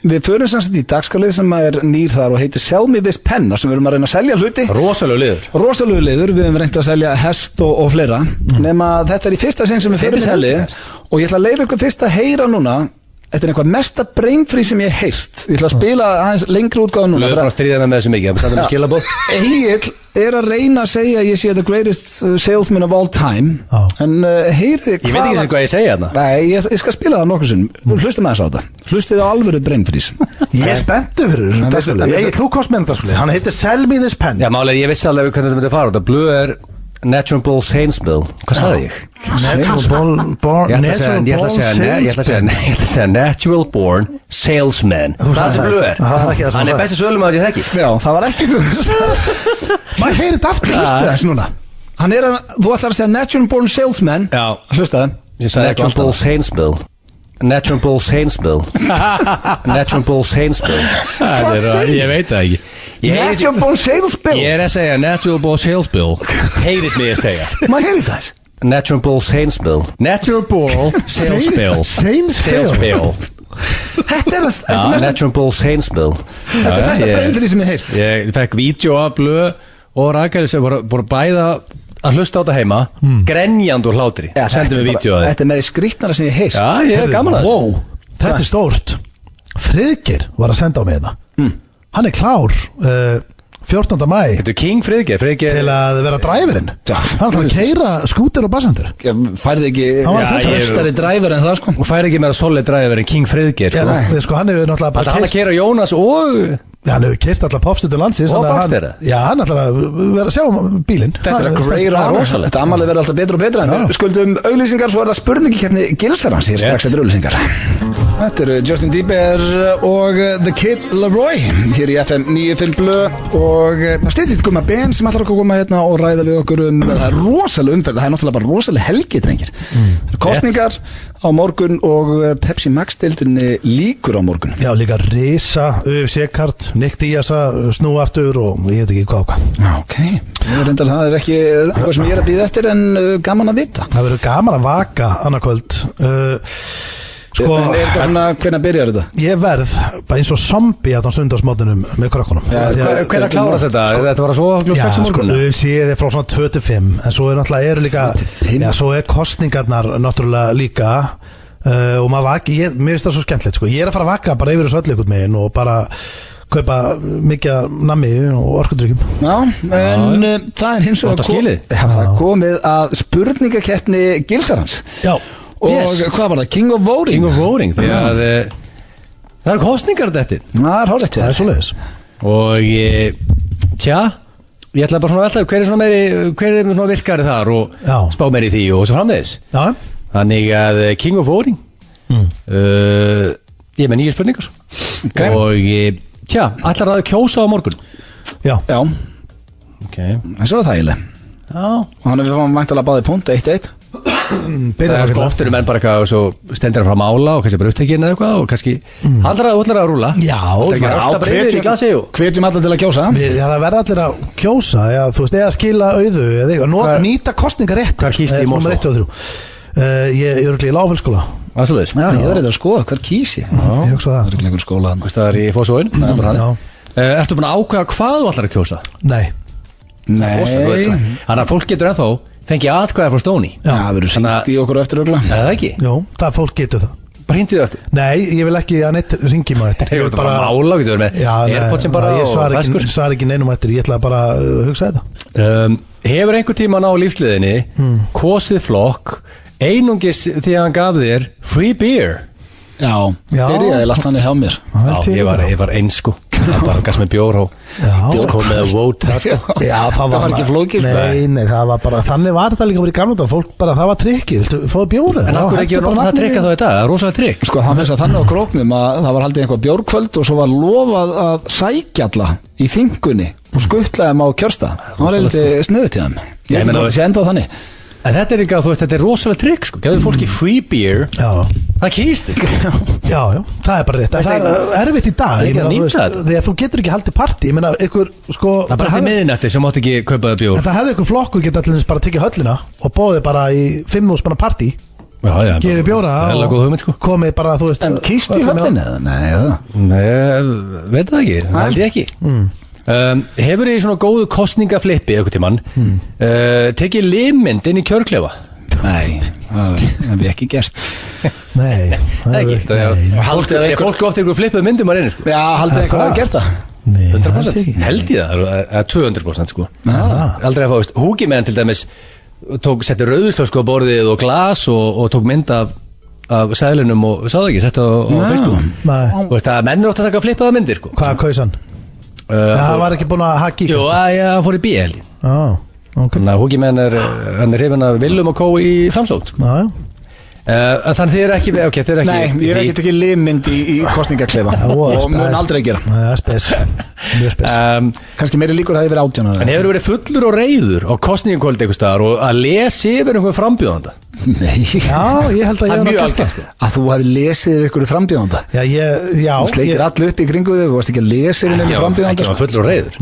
við förum sem í dagskrálið sem er nýr þar og heitir Sell Me This Pen, þar sem við erum að reyna að selja hluti. Rosalegu liður, við erum reynd að selja hest og fleira, nema þetta er í fyrsta sinn sem við förum í selli og ég ætla að leyfa ykkur fyrst að heyra núna. Þetta er eitthvað mesta brainfree sem ég heist. Ég ætla að spila aðeins lengri útgáðu núna.
Þú er að stríða með þessu mikið, það er skilabóð.
Egill er að reyna að segja að ég sé the greatest salesman of all time. En heyrði hvað...
Ég veit ekki hvað ég segja þarna.
Nei, ég skal spila það nokkur sinn. Hlustum aðeins á þetta. Hlustið á alvöru brainfrees.
Ég er spenntu fyrir þessu. Egill, þú komst með þetta. Hann heitir Sell Me This Pen.
Já, málega, ég vissi alveg hvernig þetta myndi fara. Þetta blöð er Natural Bull Salesman. Hvað sagði ég? Ég ætla að segja Natural Born Salesman. Það sem blöð er. Hann er besti svölum að ég þekki.
Já, það var ekki svo. Maður heyrir þetta aftur. Hlusta þess núna. Þú ætlar að segja Natural Born Salesman.
Já.
Hlusta það.
Ég sagði Natural Bull Salesman. Natural Bull Salesman. Natural Bull Salesman. Ég veit það ekki.
Natural Born Salesman.
Ég er að segja Natural Bull Salesman. Heyrist mig að segja.
Maður heyrir það þess.
Natural Bull Salesman. Natural Bull Salesman. Þetta er það. Natural Bull Salesman.
Þetta er mesta brainfree sem ég heist.
Ég fekk vídeo af blöð og rækari sem voru bæða að hlusta á þetta heima, grenjand úr hlátri. Sendum við vídeo að þið. Þetta
er með skrýtnara sem ég heist.
Já, ég er gaman að
það. Þetta er stórt. Friðgeir var að senda á mig það. Hann er klár 14. maí.
Þetta er King Friðgeir
til að vera dræfirinn. Hann ætlar að keyra skúter og bassendur.
Færði ekki tröstari dræfir en það sko.
Og færði ekki meira solid dræfir en King Friðgeir
sko. Hann hefur náttúrulega bara
hann að keyra Jónas og
hann hefur keyrt alltaf popstundur landsins
og bakstæra.
Já, hann ætlar að vera að sjá bílinn.
Þetta er great honor. Þetta amalið verður alltaf betra og betra. En skuldum auglýsingar, svo er það spurningikeppni Gilsarans hér strax eftir auglýsingar. Þetta eru Justin Bieber og The Kid Laroi hér í FM 95 blöð og það stýttist Gumma Ben sem ætlar að koma hérna og ræða við okkur það er rosalega umferð, það er náttúrulega bara rosalega helgi drengir. Það eru kosningar á morgun og Pepsi Max-deildinni líkur á morgun.
Já, líka risa UFC-kart, Nick Diaz snú aftur og ég veit ekki hvað.
Ok, það er ekki eitthvað sem ég er að býða eftir en gaman að vita.
Það verður gaman að vaka annarkvöld.
Sko, en er þetta svona, hvernig byrjar þetta?
Ég verð bara eins og zombie á sundarsmótunum með krökkunum.
Hvernig klára þetta? Þetta var að svo klukk 6 morgun?
Já, sko, UFC er frá svona 2-5 en svo er náttúrulega líka, já, svo er kostningarnar náttúrulega líka og maður vaki, mér finnst það svo skemmtilegt sko. Ég er að fara að vaka bara yfir þessu öll einhvern megin og bara kaupa mikið nammi og orkudrykkjum.
Já, en það er hins vegar komið að spurningakeppni Gilsarans.
Já.
Og hvað var það? King of Voting?
King of Voting, því að það eru kostningar þetta.
Það er hálfrekt.
Það er svoleiðis.
Og tja, ég ætla bara svona að velta hver er svona virkari þar og spá meir í því og svo framvegis.
Já.
Þannig að King of Voting ég er með 9 spurningar og tja, ætlar að kjósa á morgun?
Já.
Okay.
Það er svo þægileg.
Já.
Og hann er við fáum væntalega báði punkt 1-1.
Það er sko oftur menn bara eitthvað og svo stendur hann frá mála og kannski bara upptekinn eða eitthvað og kannski allar að rúla.
Já,
hvetjum allar til að kjósa.
Já, það verða allir að kjósa, já, þú veist, eða skila auðu eða eitthvað, nýta kostningar rétt.
Hvað kýst í Mosó?
Númer 1 og 3. Ég er örugglega í Lágfellsskóla.
Það er svoleiðis.
Já, ég verður að skoða, hver kýs ég?
Ég hugsa það.
Það er einhver skóla.
Það er í Fossvogin, það er bara hann. Ertu búin að ákveða hvað þú allar að kjósa?
Nei.
Þannig að fólk getur ennþá fengið atkvæða frá Stóni.
Já, það verður sýnt í okkur eftir ögla.
Er það ekki?
Jó, það fólk getur það.
Bara hringdu þið eftir?
Nei, ég vil ekki að neitt ringi maður eftir.
Ég vil bara mála, getur verið með Airpods sem bara
og feskur. Ég svar ekki neinum eftir, ég ætla bara að hugsa þetta.
Hefur einhver tíma á lífsliðinni kosið flokk einungis því að hann gaf þér free beer?
Já, byrjaði lagt hann í hjá mér.
Já, ég var eins sko. Það bara gæst með bjór og bjór kom með að vote.
Já, það var
ekki flókið.
Nei, það var bara, þannig var þetta líka verið gamla dag, fólk bara, það var trikkið, viltu fóðu bjór?
En okkur ekki var það trikka þá í dag, það er rosalega trikk.
Sko, hann finnst að þannig á króknum að það var haldið einhvað bjórkvöld og svo var lofað að sækja alla í þingunni og skuttlaði þeim á kjörstað. Það var eitthvað sniðut í þeim. Ég held að það sé ennþá þannig.
En þetta er ekki, þú veist, þetta er rosalega trikk sko. Gæðu fólki free beer, það kýst ekki.
Já, það er bara rétt. Það er erfitt í dag.
Ég meina,
þegar þú getur ekki haldið partí. Ég meina, ykkur, sko...
Það er bara til miðnætti sem mátt ekki kaupa það bjór.
En það hefði ykkur flokkur getað allir bara tekið höllina og bóðið bara í 5.000 manna partí.
Já,
gefið bjóra
og
komið bara, þú veist...
En kýst í höllinu?
Nei, veit það ekki. Það held ég ekki. Hefur þið svona góðu kostningaflippi einhvern tímann tekið limmynd inn í kjörklefa?
Nei, það hef ég ekki gert.
Nei,
haldið að fólk ofta ykkur flippuð myndum að reyna sko.
Já, haldið eitthvað að gert það?
100% held ég það 200% sko. Aldrei að fá, veist, Húkimenn til dæmis setti rauðvísflösku á borðið og glas og tók mynd af seðlunum og sáðu ekki, setti á Facebook og þetta mennur átt að taka flippaða myndir sko.
Hvað kaus hann? Það var ekki búin að haki?
Jú, hann fór í B held ég. Þannig að Húkimenn hann er hrifin af Willum og Kó í Framsókn sko. Þannig þið eru ekki, okay, þið eru ekki.
Nei, ég er ekki tekið limmynd í kostningaklefa og mun aldrei gera.
Það er spes, mjög spes.
Kannski meiri líkur hafi verið 18 ára.
En hefur verið fullur og reiður á kostningakvöldi einhver staðar og að lesa yfir einhver frambjóðanda?
Nei.
Já, ég held að ég
var mjög algengt sko.
Að þú hefði lesið yfir einhverju frambjóðanda? Já. Þú sleikir allu upp í kringu þig, þú varst ekki að lesa yfir einhverju frambjóðanda?
Ekki fullur og reiður.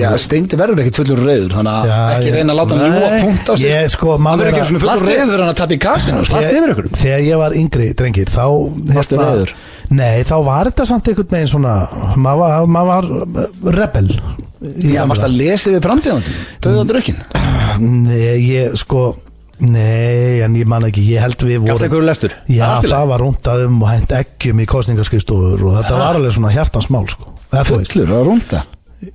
Já, Steindi verður ekkit fullur og reiður, þannig að ekki reyna að láta hann ljúga punkt á sig. Hann verður ekki svona fullur og reiður hann að tapja í kasinu.
Þegar ég var yngri drengir, þá
varstu reiður?
Nei, þá var þetta samt einhvern veginn svona, maður var rebel.
Já, varst að lesa yfir frambjóðandum, döðu á drukkin?
Nei, en ég man ekki, ég held við vorum...
Gafst einhverju lestur?
Já, það var rúndað og hent eggjum í kosningaskrifstofur og þetta var alveg svona hjartansmál, sko.
Fullur að rúnda?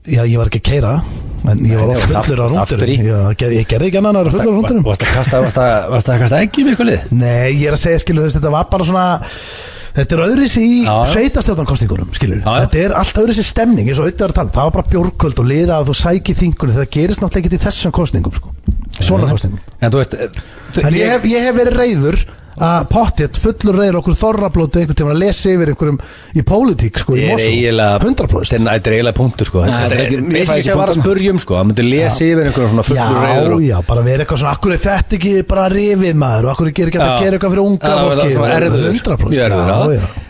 Já, ég var ekki að keyra, en ég var fullur að rúndur. Ég gerði ekki annan að vera fullur að rúndurum.
Varst að kasta eggjum í eitthvað lið?
Nei, ég er að segja, skilu þess, þetta var bara svona... Þetta er öðruvísi í sveitarstjórnarkosningunum, skilur. Þetta er allt öðruvísi stemning, eins og auðvitað að tala. Það var bara bjórkvöld og liða að þú sæki þingunni. Það gerist náttúrulega ekki í þessum kosningum, sko. Svona kosningum.
En þú veist...
En ég hef verið reiður að pottet fullur reiður okkur þorrablóti einhvern tíma að lesa yfir einhverjum í pólitík, sko, í Mosó. 100%.
Þetta er eiginlega punktur, sko. Þetta er ekki sem var að spurjum, sko. Það myndi lesa yfir einhverjum svona fullur reiður.
Já, bara verið eitthvað svona, akkur er þetta ekki bara rifið maður og akkur er ekki að gera eitthvað fyrir unga fólki.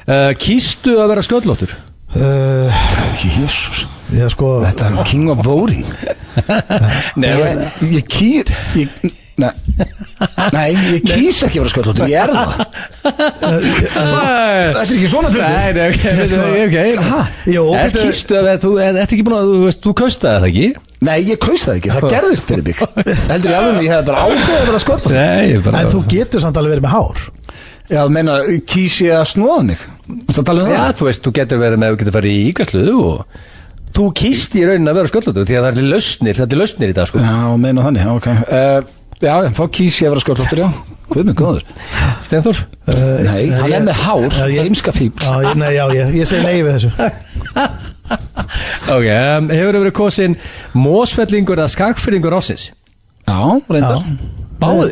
100%.
Kýstu að vera sköllóttur?
Jésús,
sko,
þetta er king of voting. Nei, ég kýs ekki að vera sköllóttur, ég er það. Þetta er ekki svona
Nei, ok. Kýstu að þetta er ekki búin að þú kaustaði það ekki?
Nei, ég kaustaði það ekki, það gerðist fyrir mig. Heldur ég alveg, ég hef bara ákveðið að vera sköllóttur.
En þú getur samt alveg verið með hár.
Já, þú meina, kýs ég að snúða mig?
Já, þú veist, þú getur verið með, þú getur farið í ígræslu og þú kýst í raunin að vera sköllóttur því að það er lausnir í dag, sko.
Já, meina þannig, ok. Já, þá kýs ég að vera sköllóttur, já. Hvað með góður?
Steinþór?
Nei, hann er með hár, heimska fíbl.
Nei, ég segi nei við þessu.
Ok, hefur verið kosin Mósfellingur eða Skagfirðingur ársins?
Já, reyndar.
Báði?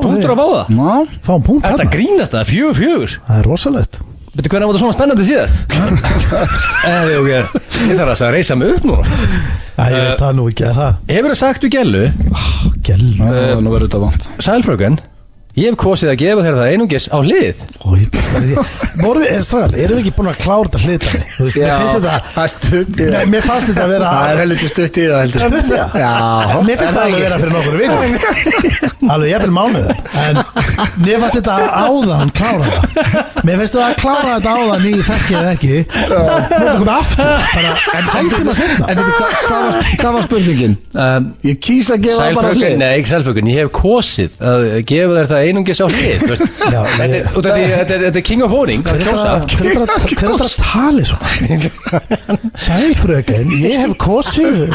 Punktur á báða?
Já, fáum punkt
hérna. Þetta grínast það, 4-4.
Það er rosalegt.
Betur hvernig var það svona spennandi síðast? Ég þarf að reysa mig upp nú.
Ég veit það nú ekki að það.
Hefur það sagt við Gellu?
Gellu?
Nú verður þetta vant.
Sælfröken, ég hef kosið að gefa þér það einungis á hlið.
Erum við ekki búin að klára þetta hliðdæmi? Mér fannst þetta að vera...
Það er heldur stutt í það heldur.
Stutt í það? Já. Mér finnst það að vera fyrir nokkur vikur. Alveg ég vil mánuð. En mér fannst þetta áðan klára það. Mér finnst það að klára þetta áðan í þekki eða ekki. Nú er þetta komið aftur. En hálftíma seinna.
Hvað var spurningin? Ég kýs að gefa það bara hlið.
Nei, ekki Sælfröken, ég hef kosið að gefa þér það einungis á hlið. Þetta er king of voting.
Hver er þetta að tala svona? Sælfröken, ég hef kosið.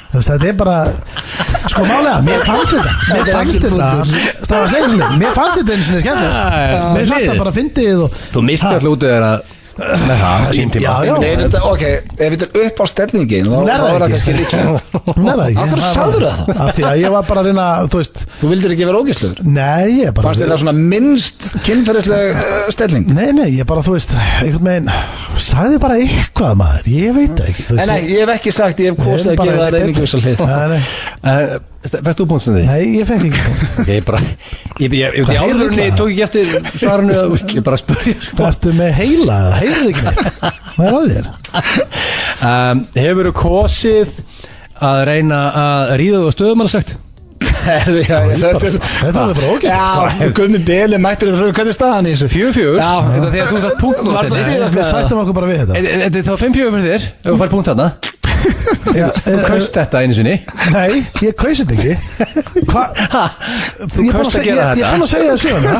Þetta er bara, sko málega, mér fannst þetta mér fannst þetta eins og skemmtilegt. Mér fannst það bara fyndið.
Þú misti alltaf út þegar að
Ok, ef þetta er upp á stefningin þá er það kannski líklega. Akkur sagður það?
Af því að ég var bara að reyna, þú veist.
Þú vildir ekki vera ógeðslegur?
Nei, ég bara...
Fannst þér það svona minnst kynferðisleg stelling?
Nei, ég bara, þú veist, einhvern veginn Sagði bara eitthvað maður, ég veit það ekki
Nei, ég hef ekki sagt, ég hef kosið að gefa það reyningu
Fæst þú punktum því?
Nei, ég fekk ekki
Ég bara Ég álurni tók ekki eftir svarinu Ég bara spurði
Ertu með heila, heyrir ekki neitt Hvað er á þér?
Hefurðu kosið að reyna að ríða þú á stöðumannasekt?
Þetta er bara ógæst
Já, Gummi Beli mættur þetta Hvernig staðan í þessu? 4-4
Já, þetta er þegar þú þarf punkt nú
Við sættum okkur bara við þetta
Þetta er þá 5-4 fyrir þér Ef þú fær punkt þarna Þú kaust þetta einu sinni
Nei, ég kaust þetta ekki
Þú kaust að gera þetta
Ég er búin að segja það söguna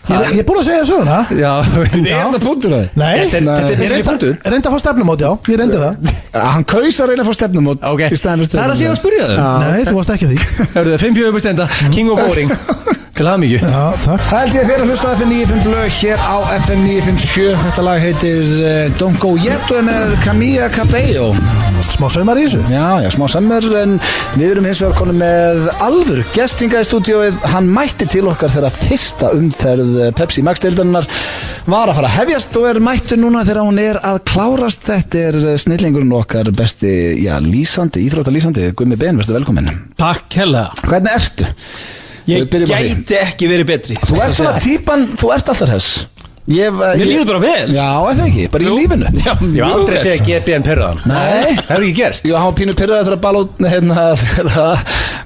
Ég er búin að segja það söguna
Já,
Er þetta punktur það?
Nei,
Þetta er ekki punktur
reynda að fá stefnumót, já, ég reyndi það
Hann kaus að reyna að fá stefnumót
Ok, það er að segja að spyrja þau
Nei, þú varst ekki að því
Það eru 5-4 stenda King of Boring Til hamingju
Já, takk
Það held ég þeirra hlusta á FM 95 blöð hér á FM 957 Þetta lag heitir Don't Go Yet og er með Camilla Cabello
Smá saumar í þessu
Já, smá sammer en við erum hins vegar konum með alvöru gestinga í stúdíóið Hann mætti til okkar þegar fyrsta umferð Pepsi Max-deildarinnar var að fara að hefjast og er mættur núna þegar hún er að klárast Þetta er snillingurinn okkar besti, íþróttalýsandi Gummi Ben, verður velkominn
Takk hella
Hvernig ertu?
Ég gæti ekki verið betri
Þú ert svona típan, þú ert alltaf þess
Mér líður bara vel
Já, eða ekki, bara í lífinu
Já,
Ég hef aldrei segið GBN pyrraðan
Nei.
Það hefur ekki gerst
Já, hann var pínu pyrraði þegar að bala út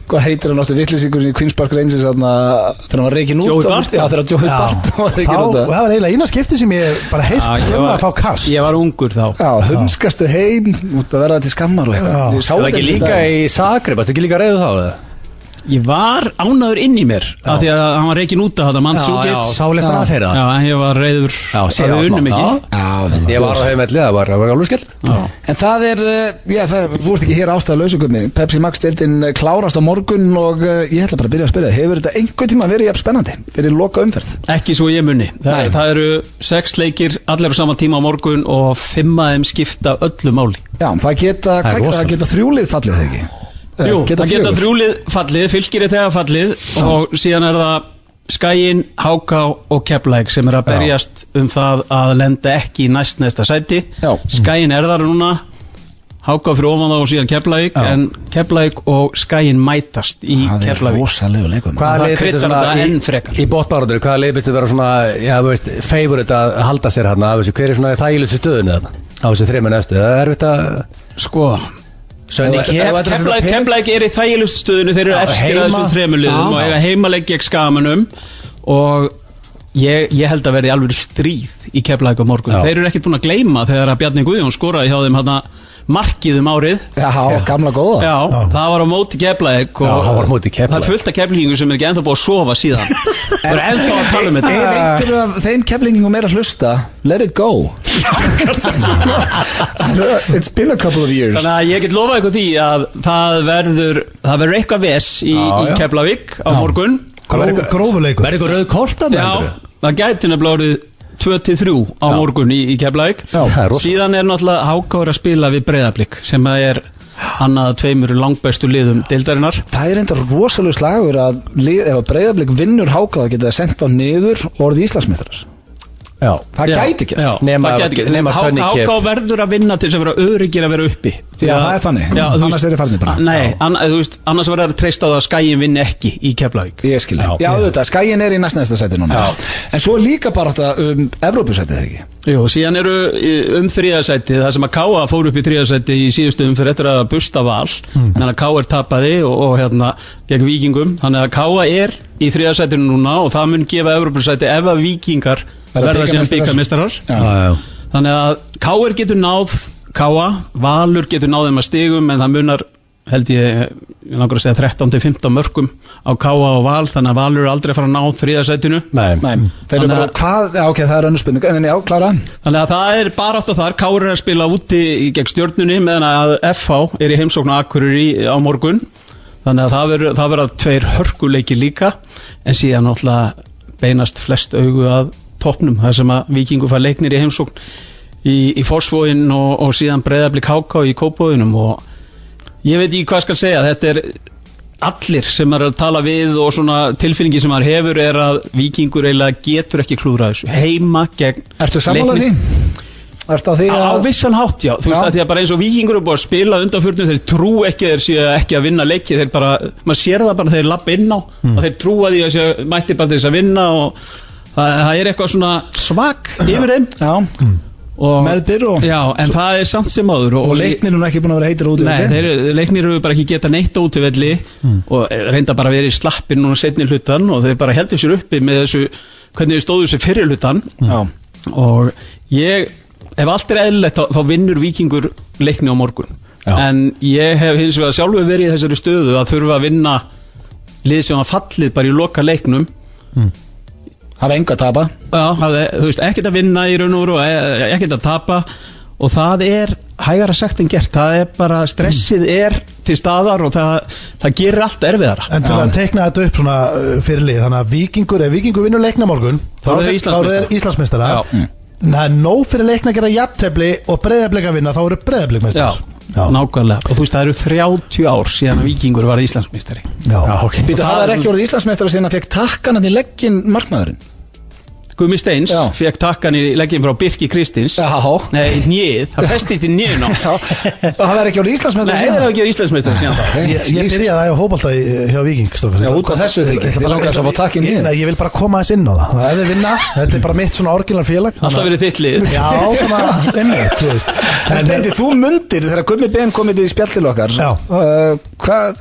hvað heitir hann áttu vitlýsingur í Queen's Park Rangers þegar hann var reikin út
Joey Bart
Já, þegar Joey Bart var reikin út
Það var eiginlega eina skipti sem ég bara heilt að fá kast
Ég var ungur þá
Já, hunskastu heim út að vera til skammar og eitthvað
Það var ekki líka í Zagreb Varstu ekki líka reyðu þá?
Ég var ánæður inn í mér af því að hann var reikin út af þetta mannsjúkits
Já, þá lest hann að segja það
Já, en ég var reyður að við unnum ekki
Ég var á heimelli, það var alveg skell
En það er, þú ert ekki hér ástæðalausu Gummi Pepsi Max-deildin klárast á morgun og ég ætla bara að byrja að spyrja Hefur þetta einhvern tíma verið jafn spennandi fyrir loka umferð?
Ekki svo ég munni Það eru 6 leikir, allir á sama tíma á morgun og 5 af þeim skipta öllu máli
Já, það geta 3 lið fallið þegar ekki
Jú, það geta 3 lið fallið, Fylkir er þegar fallið og síðan er það Skaginn, HK og Keflavík sem er að berjast það að lenda ekki í næsta sæti Skaginn er þar núna HK fyrir ofan þá og síðan Keflavík en Keflavík og Skaginn mætast í Keflavík
Það er rosalegu leikum
Það kryddar þetta enn frekar
Í botbárundur, hvaða lið byrstu vera svona favorite að halda sér hérna af þessu hver er svona þægilegstu stöðunni þarna á þessu 3 næstu, það er sko
Keflavík er í þægilegstu stöðunni þeir eru eftir að þessum 3 liðum og eiga heimaleik gegn Skagamönnum og ég held að verði alveg stríð í Keflavík á morgun þeir eru ekkert búin að gleyma þegar að Bjarni Guðjón skoraði hjá þeim markið árið
gamla góða
það var á móti Keflavík og það er fullt af keflingum sem er ekki ennþá búið að sofa síðan það er ennþá að tala um þetta
Ef einhver af þeim keflingum er að hlusta let it go It's been a couple of years
Þannig að ég get lofað ykkur því að það verður eitthvað ves í Keflavík á morgun
Grófuleikur
Verður eitthvað rauð kortan?
Já, það gæti nefnilega orðið 2-3 á morgun í Keflavík síðan er náttúrulega HK að spila við Breiðablik sem er annað 2 langbestu liðum deildarinnar
Það er enda rosalega slagur að ef Breiðablik vinnur HK það geta það sendt á niður og orðið Íslandsmeistarar Það gæti ekki
nema HK verður að vinna til þess að vera öryggir að vera uppi
það er þannig, annars er það farnir bara
annars verður það að treysta á það að Skaginn vinni ekki í Keflavík
Ég skil það, Skaginn er í næsta sæti núna en svo líka bara Evrópusætið ekki
Jú, síðan eru 3. sæti það sem að K.A. fór upp í 3. sæti í síðustu umferð eftir að busta Val þannig að K.A. tapaði og gegn Víkingum þannig að K.A. er í 3. sætinu núna og það mun gefa Evrópusæti ef að Víkingar verða síðan bikarmeistarar þannig að K.A. getur náð K.A. Valur getur náð þeim að stigum en það munar held ég langar að segja 13-15 mörkum á K.A. og Val þannig að Valur er aldrei að fara að ná 3. sætinu
Þeir eru bara það er önnur spurning en klára
Þannig að það er bara átt að þar K.A. er að spila úti gegn Stjörnunni meðan að FH er í heimsókn á Akureyri á morgun þannig að það verða 2 hörkuleikir líka en síðan náttúrulega beinast flest augu að toppnum þar sem að Víkingur fær leiknir í heimsókn í Fossvoginn og síðan Breiðablik HK í Kópavoginum og ég veit ekki hvað skal segja þetta er allir sem er að tala við og svona tilfinningi sem maður hefur er að Víkingur eiginlega getur ekki klúðra þessu heima gegn
Ertu sammála því? Ertu á því
Á vissan hátt, já. Þú veist að því að bara eins og Víkingur er búið að spila undanförnum, þeir trú ekki að þeir séu ekki að vinna leiki, þeir bara, maður sér það bara þeir labba inn á og þeir trúa því að séu mætti bara til þess að vinna og það er eitthvað svona svak yfir þeim.
Já, meðbyr og...
Já, en það er samt sem áður.
Og leiknir hún ekki búin að vera heitir út í velli?
Nei, leiknir eru bara ekki geta neitt út í velli og reynda bara að vera í slappin núna seinni hlutan og þeir bara heldur sér uppi með þessu, hvernig þau stóðu sér fyrir hlutan. Já. Og ég... Ef allt er eðlilegt þá vinnur Víkingur leikni á morgun. Já. En ég hef hins vegar sjálfur verið í þessari stöðu að þurfa að vinna lið sem að fallið bara í loka leiknum.
Hafa enga að tapa.
Já, þú veist, ekkert að vinna í raun og veru og ekkert að tapa og það er hægara sagt en gert. Það er bara, stressið er til staðar og það gerir allt erfiðara.
En til að teikna þetta upp svona fyrir lið, þannig að ef Víkingur vinnur leikni á morgun þá er þeir Íslandsmeistara. Það er nóg fyrir leikna að gera jafntefli og Breiðablik að vinna, þá eru Breiðablik meistrar.
Já, nákvæmlega. Og þú veist, það eru 30 ár síðan að Víkingur varð Íslandsmeistari.
Já,
ok. Það er ekki orðið Íslandsmeistari síðan að fekk takkan í legginn markmaðurinn.
Gumi Steins fekk takkan í legginn frá Birki Kristins. Nei, nýð, það festist í nýðun á.
Það er ekki orðið Íslandsmeistari síðan.
Nei, það er ekki orðið Íslandsmeistari síðan þá.
Ég byrjaði að fótbolta hjá Víking.
Já, út af þessu þig, það langar þess að fá takk í nýðun.
Ég vil bara koma þess inn á það. Það er þið vinna, þetta er bara mitt svona orginal félag.
Alltaf verið þitt lið.
Já, svona einmitt, þú veist.
En Steindi, þú mundir þegar Gummi Ben komið í spjall til okkar.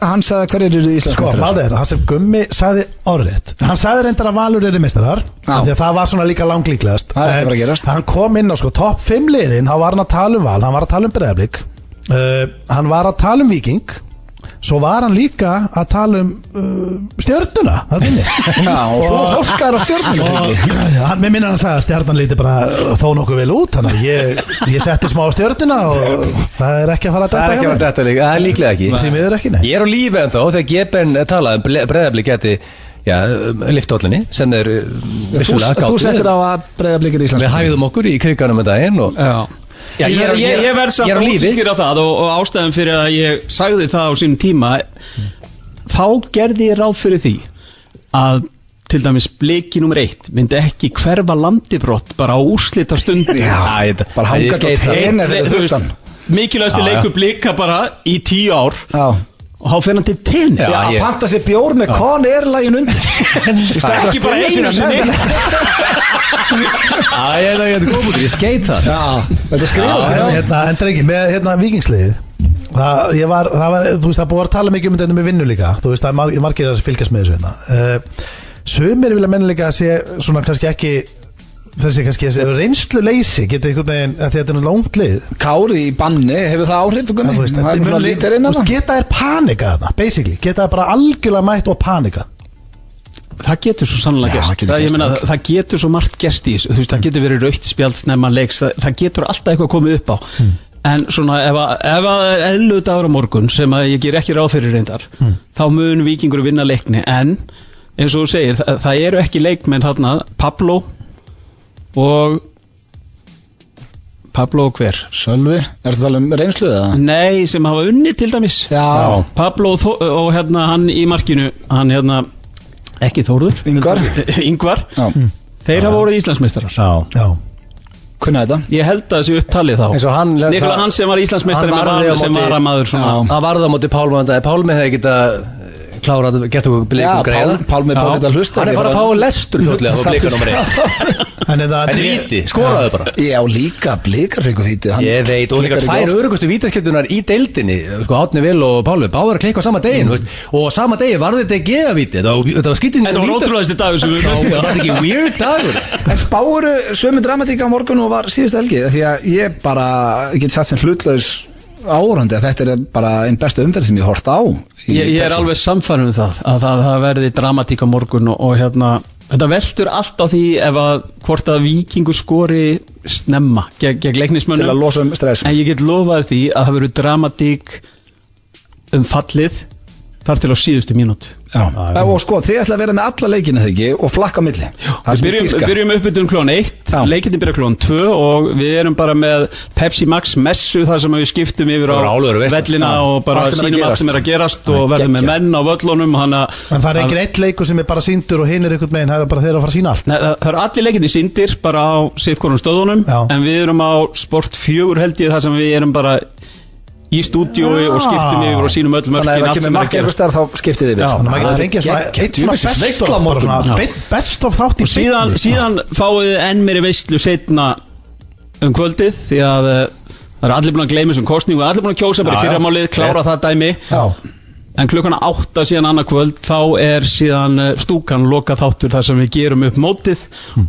Hann sagði hverjir eru Íslandsmeistarar?
Hann sem Gummi sagði orðrétt. Hann sagði reyndar að Valur eru meistarar, því að það var svona líka langlíklegast.
Það er ekki bara að gerast.
Hann kom inn á topp 5 liðin, hann var að tala um Val, hann var að tala um Breiðablik, hann var að tala um Víking, svo var hann líka að tala um Stjörnuna.
Já, og þú horkar á Stjörnuna.
Mér minna hann að sagði að Stjarnan líti bara þó nokkuð vel út, þannig að ég setti smá á Stjörnuna og það er ekki að fara að detta.
Það er ekki að fara að detta líka, það er líklega ekki.
Því miður ekki, nei.
Ég er á lífi en þá, þegar Geben talaði um Breiðablik geti liftóllinni sem er vissulega gátt.
Þú settir á að Breiðablik er Íslands.
Við hægðum okkur í kriganum með daginn og
ég verð samt að útskýra það og ástæðum fyrir að ég sagði það á sínum tíma þá gerði ég ráð fyrir því að til dæmis bliki nummer 1 myndi ekki hverfa landibrott bara á úrslita stundu.
Bara hangað og trena þegar þurftan.
Mikilvægasti leikur blika bara í 10 ár. Já. Og þá fyrir hann til tenni.
Já, að panta sér bjór með Con Air-lægin undir.
Ekki bara einu sinni.
Ég er góð, ég skeit það.
Já, þetta skrifast.
En drengi, með Víkingsliðið, þú veist, það búið að tala mikið um þetta með vinnu líka. Þú veist, það er margir að fylgjast með þessu. Sumir vilja menna líka að sé svona kannski ekki þessi kannski reynslu leysi getur einhvern veginn að þetta er langt lið.
Kári í banni, hefur það áhrif
geta er panika þarna, basically, geta er bara algjörlega mætt og panika.
Það getur svo sannlega gerst. Það getur svo margt gerst í þessu. Þú veist, það getur verið rautt spjald snemma leiks, það getur alltaf eitthvað komið upp á. En svona ef það er eðlugur dagur á morgun sem að ég ger ekki ráð fyrir reyndar, þá mun Víkingur vinna leikni. En eins og þú segir, það eru ekki leikmenn þarna, Pablo og hver?
Sölvi, ertu að tala um reynslu eða?
Nei, sem hafa unnið til dæmis.
Já.
Pablo og hann í markinu, hann ekki Þórður, Ingvar. Þeir hafa voruð Íslandsmeistarar.
Já.
Kunna þetta?
Ég held að þessi upptalið þá. Nikola hann sem var Íslandsmeistari með Val sem var að maður.
Hann varði á móti Pálmi, Pálmi hefði getað klárað, gett okkur blikum greiða.
Pálmi báði þetta að hlusta.
Hann bara að fá lestur hlutlega á blikunum reynd. En víti, skoraðu bara.
Já, líka blikar fengur víti.
Ég veit, og líka 2 örugustu vítaskiptunar í deildinni, Árni Vil og Pálmi, báður að klikka á sama degin, og sama degi varði þetta að gefa víti. Þetta var skýttin.
Þetta var ótrúlegasti dagur sem við
höfum. Það var ekki weird dagur.
En spáru sömu dramatík á morgun og var síðust helgi, því að ég bara get satt sem hlutlaus árandi að þetta er bara einn bestu umferð sem ég hort á.
Ég er alveg samfærum það að það verði dramatík á morgun og þetta veltur allt á því ef að hvort að Víkingur skori snemma gegn leiknismönnum
til að losa stress.
En ég get lofað því að það verður dramatík fallið þar til á síðustu mínútu.
Og sko, þið ætla að vera með alla leikina þegar ekki og flakka milli.
Við byrjum uppbytun klón 1, leikindin byrja klón 2 og við erum bara með Pepsi Max messu þar sem við skiptum yfir á vellina og bara sínum allt sem að gerast og verðum með menn á völlunum.
En það ekki eitt leikur sem bara sýndur og hinn einhvern veginn, það bara þeir að fara að sína allt?
Nei, það allir leikindi sýndir bara á sittkorum stöðunum, en við erum á Sport 4 held ég þar sem við erum bara í stúdíói og skiptum yfir og sínum öll mörkin.
Þannig að ef það kemur margir eitthvað starf þá skiptið yfir.
Þannig að maður fengið svona best of þátt í beinni.
Síðan fáið enn meiri veislu setna kvöldið því að það er allir búin að gleyma þessum kosningu og allir búin að kjósa bara í fyrramálið, klára það dæmi. En klukkan 8 síðan annað kvöld þá er síðan stúkan loka þáttur þar sem við gerum upp mótið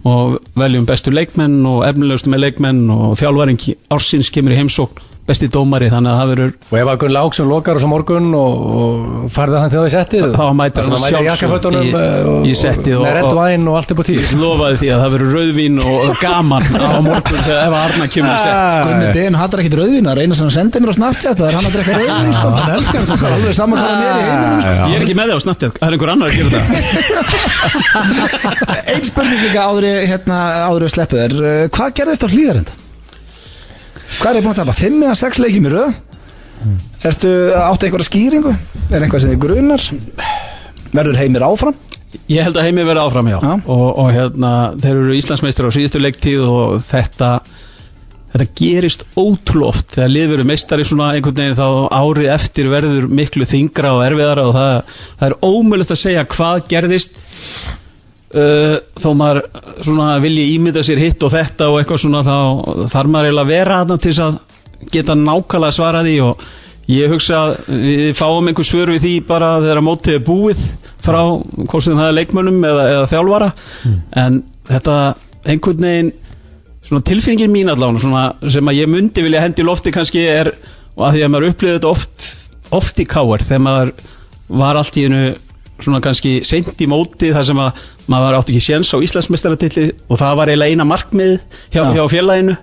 og veljum bestu leikmenn og efnilegustu með leikmenn og þjálfaring ársins kemur í heimsókn, besti dómari, þannig að það verður. Og ef að Gunn Láksson lokar á svo morgun og farði hann til það í settið þá mætir hann sjálfsög í settið og með reddvæn og allt upp á tíu. Lofaði því að það verður rauðvín og gaman á morgun þegar ef Arna kemur í sett.
Gunni Ben hattar ekkit rauðvín, að reyna sem að senda mér á Snapchat, það er hann að drekka rauðvín, hann elskar þetta alveg saman hvað hann í heiminum.
Ég er ekki með þig á Snapchat, það er einhver annar að gera
þetta. Ein spurning líka áður við sleppu þér, hvað gerðist á Hlíðarenda? Hvað er búin að tapa? 5 eða 6 leikjum í röð? Áttu einhverja skýringu? Er einhvað sem þið grunar? Verður Heimir áfram?
Ég held að Heimir verður áfram, já. Og þeir eru Íslandsmeistrar á síðustu leiktíð og þetta gerist ótrúlega oft þegar lið verður meistari svona einhvern veginn þá árið eftir verður miklu þyngra og erfiðara og það er ómögulegt að segja hvað gerðist þó maður svona vilji ímynda sér hitt og þetta og eitthvað svona þá þarf maður eiginlega að vera þarna til þess að geta nákvæmlega svara því og ég hugsa að við fáum einhver svör við því bara þegar mótið er búið frá hvort sem það er leikmönnum eða þjálfara en þetta einhvern veginn svona tilfinningin mín allavega svona sem að ég myndi vilja hendi í lofti kannski er og að því að maður upplifði þetta oft í KR þegar maður var allt í einu svona kannski seint í móti þar sem að maður átti ekki séns á Íslandsmeistaratilli og það var eiginlega eina markmið hjá félaginu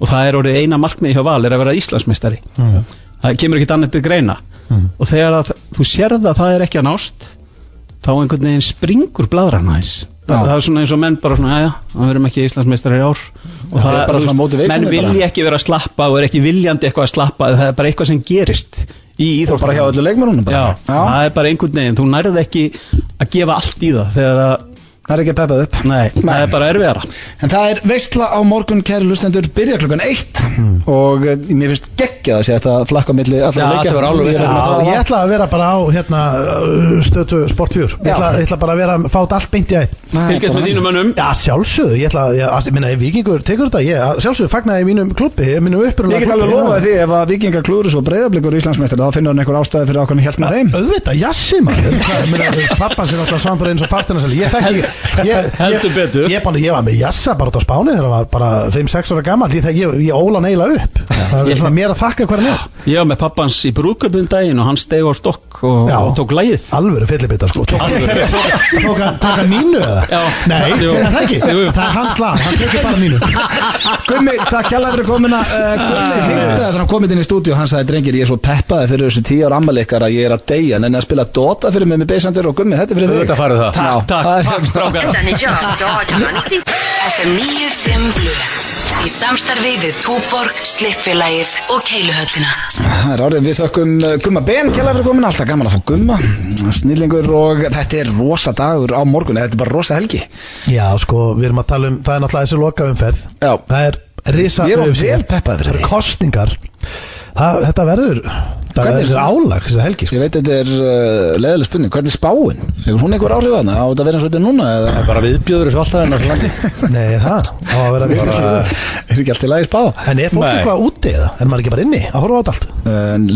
og það er orðið eina markmið hjá Val er að vera Íslandsmeistari það kemur ekkert annað til greina og þegar að þú sérð að það er ekki að nást þá einhvern veginn springur blaðran aðeins það er svona eins og menn bara svona við erum ekki Íslandsmeistari í ár og það er bara svona motivation menn vilja ekki vera að slappa og er ekki viljandi eitthvað að slappa það er bara eitthvað sem gerist í íþróttum bara hjá öllu leikmennunum það er bara einhvern veginn, þú nærið ekki að gefa allt í það þegar það er ekki að peppað upp nei, það er bara erfiðara en það er veisla á morgun kæri lustendur byrja klukkan 1 og mér finnst geggjað að sé þetta flakka milli allra leikja
ég ætla að vera bara á stöðu Sport 4 ég ætla bara að vera að fáta allt beint í æð
fylgjast með þínum mönnum
já sjálfsögðu, ég ætla ef Víkingur tekur þetta, ég sjálfsögðu fagnaði í mínum klubbi ég
get alveg lofaði því ef að Víkingar klúður svo Breiðablikur Íslandsmeistari þá finnur hann einhver ástæði fyrir ákveðin hjálp með þeim
auðvitað, jassi maður pappan sem alltaf svanfður eins og fastinasæli
heldur betur
ég var með jassa bara út á Spáni þegar það var bara 5-6 ára gammal því þegar ég óla hann eiginlega upp það er svona mér að þakka hverja mér
ég var með pappans í brúðkaupin daginn og hann steg á stokk og tók lagið
alvöru fyllibita sko tók hann mínu eða? Nei, það ekki, það er hans lag hann tökir bara mínu
Gummi, takk kærlega fyrir komuna Gummi hringdi þegar hann komið inn í stúdíu og hann sagði drengir ég er svo peppaði fyrir þessu 10 ára ammaleikar að ég er að deyja en að spila Dota fyrir mig með beisandur og Gummi, þetta er fyrir þig
Takk strákar
FM 95 Blu í samstarfi við Túborg, Slippfélagið og Keiluhöllina.
Það er árið við þökkum Gumma Ben kærlega fyrir komuna, alltaf gaman að fá Gumma snillingur og þetta er rosa dagur á morgun, þetta er bara rosa helgi.
Já sko, við erum að tala það er náttúrulega þessi lokaumferð. Já. Það er risa
það
eru kosningar þetta verður álag þessi helgi sko.
Ég veit þetta er leiðileg spurning, hvernig spáin hefur hún einhver áhrif að það verið eins og þetta núna eða?
Það er bara viðbjóður þessu alltaf enn á landi
Nei það á að vera viðbjóður
er ekki alltaf í lagi spá
en er fólk eitthvað úti eða? Er maður ekki bara inni að horfa á þetta allt?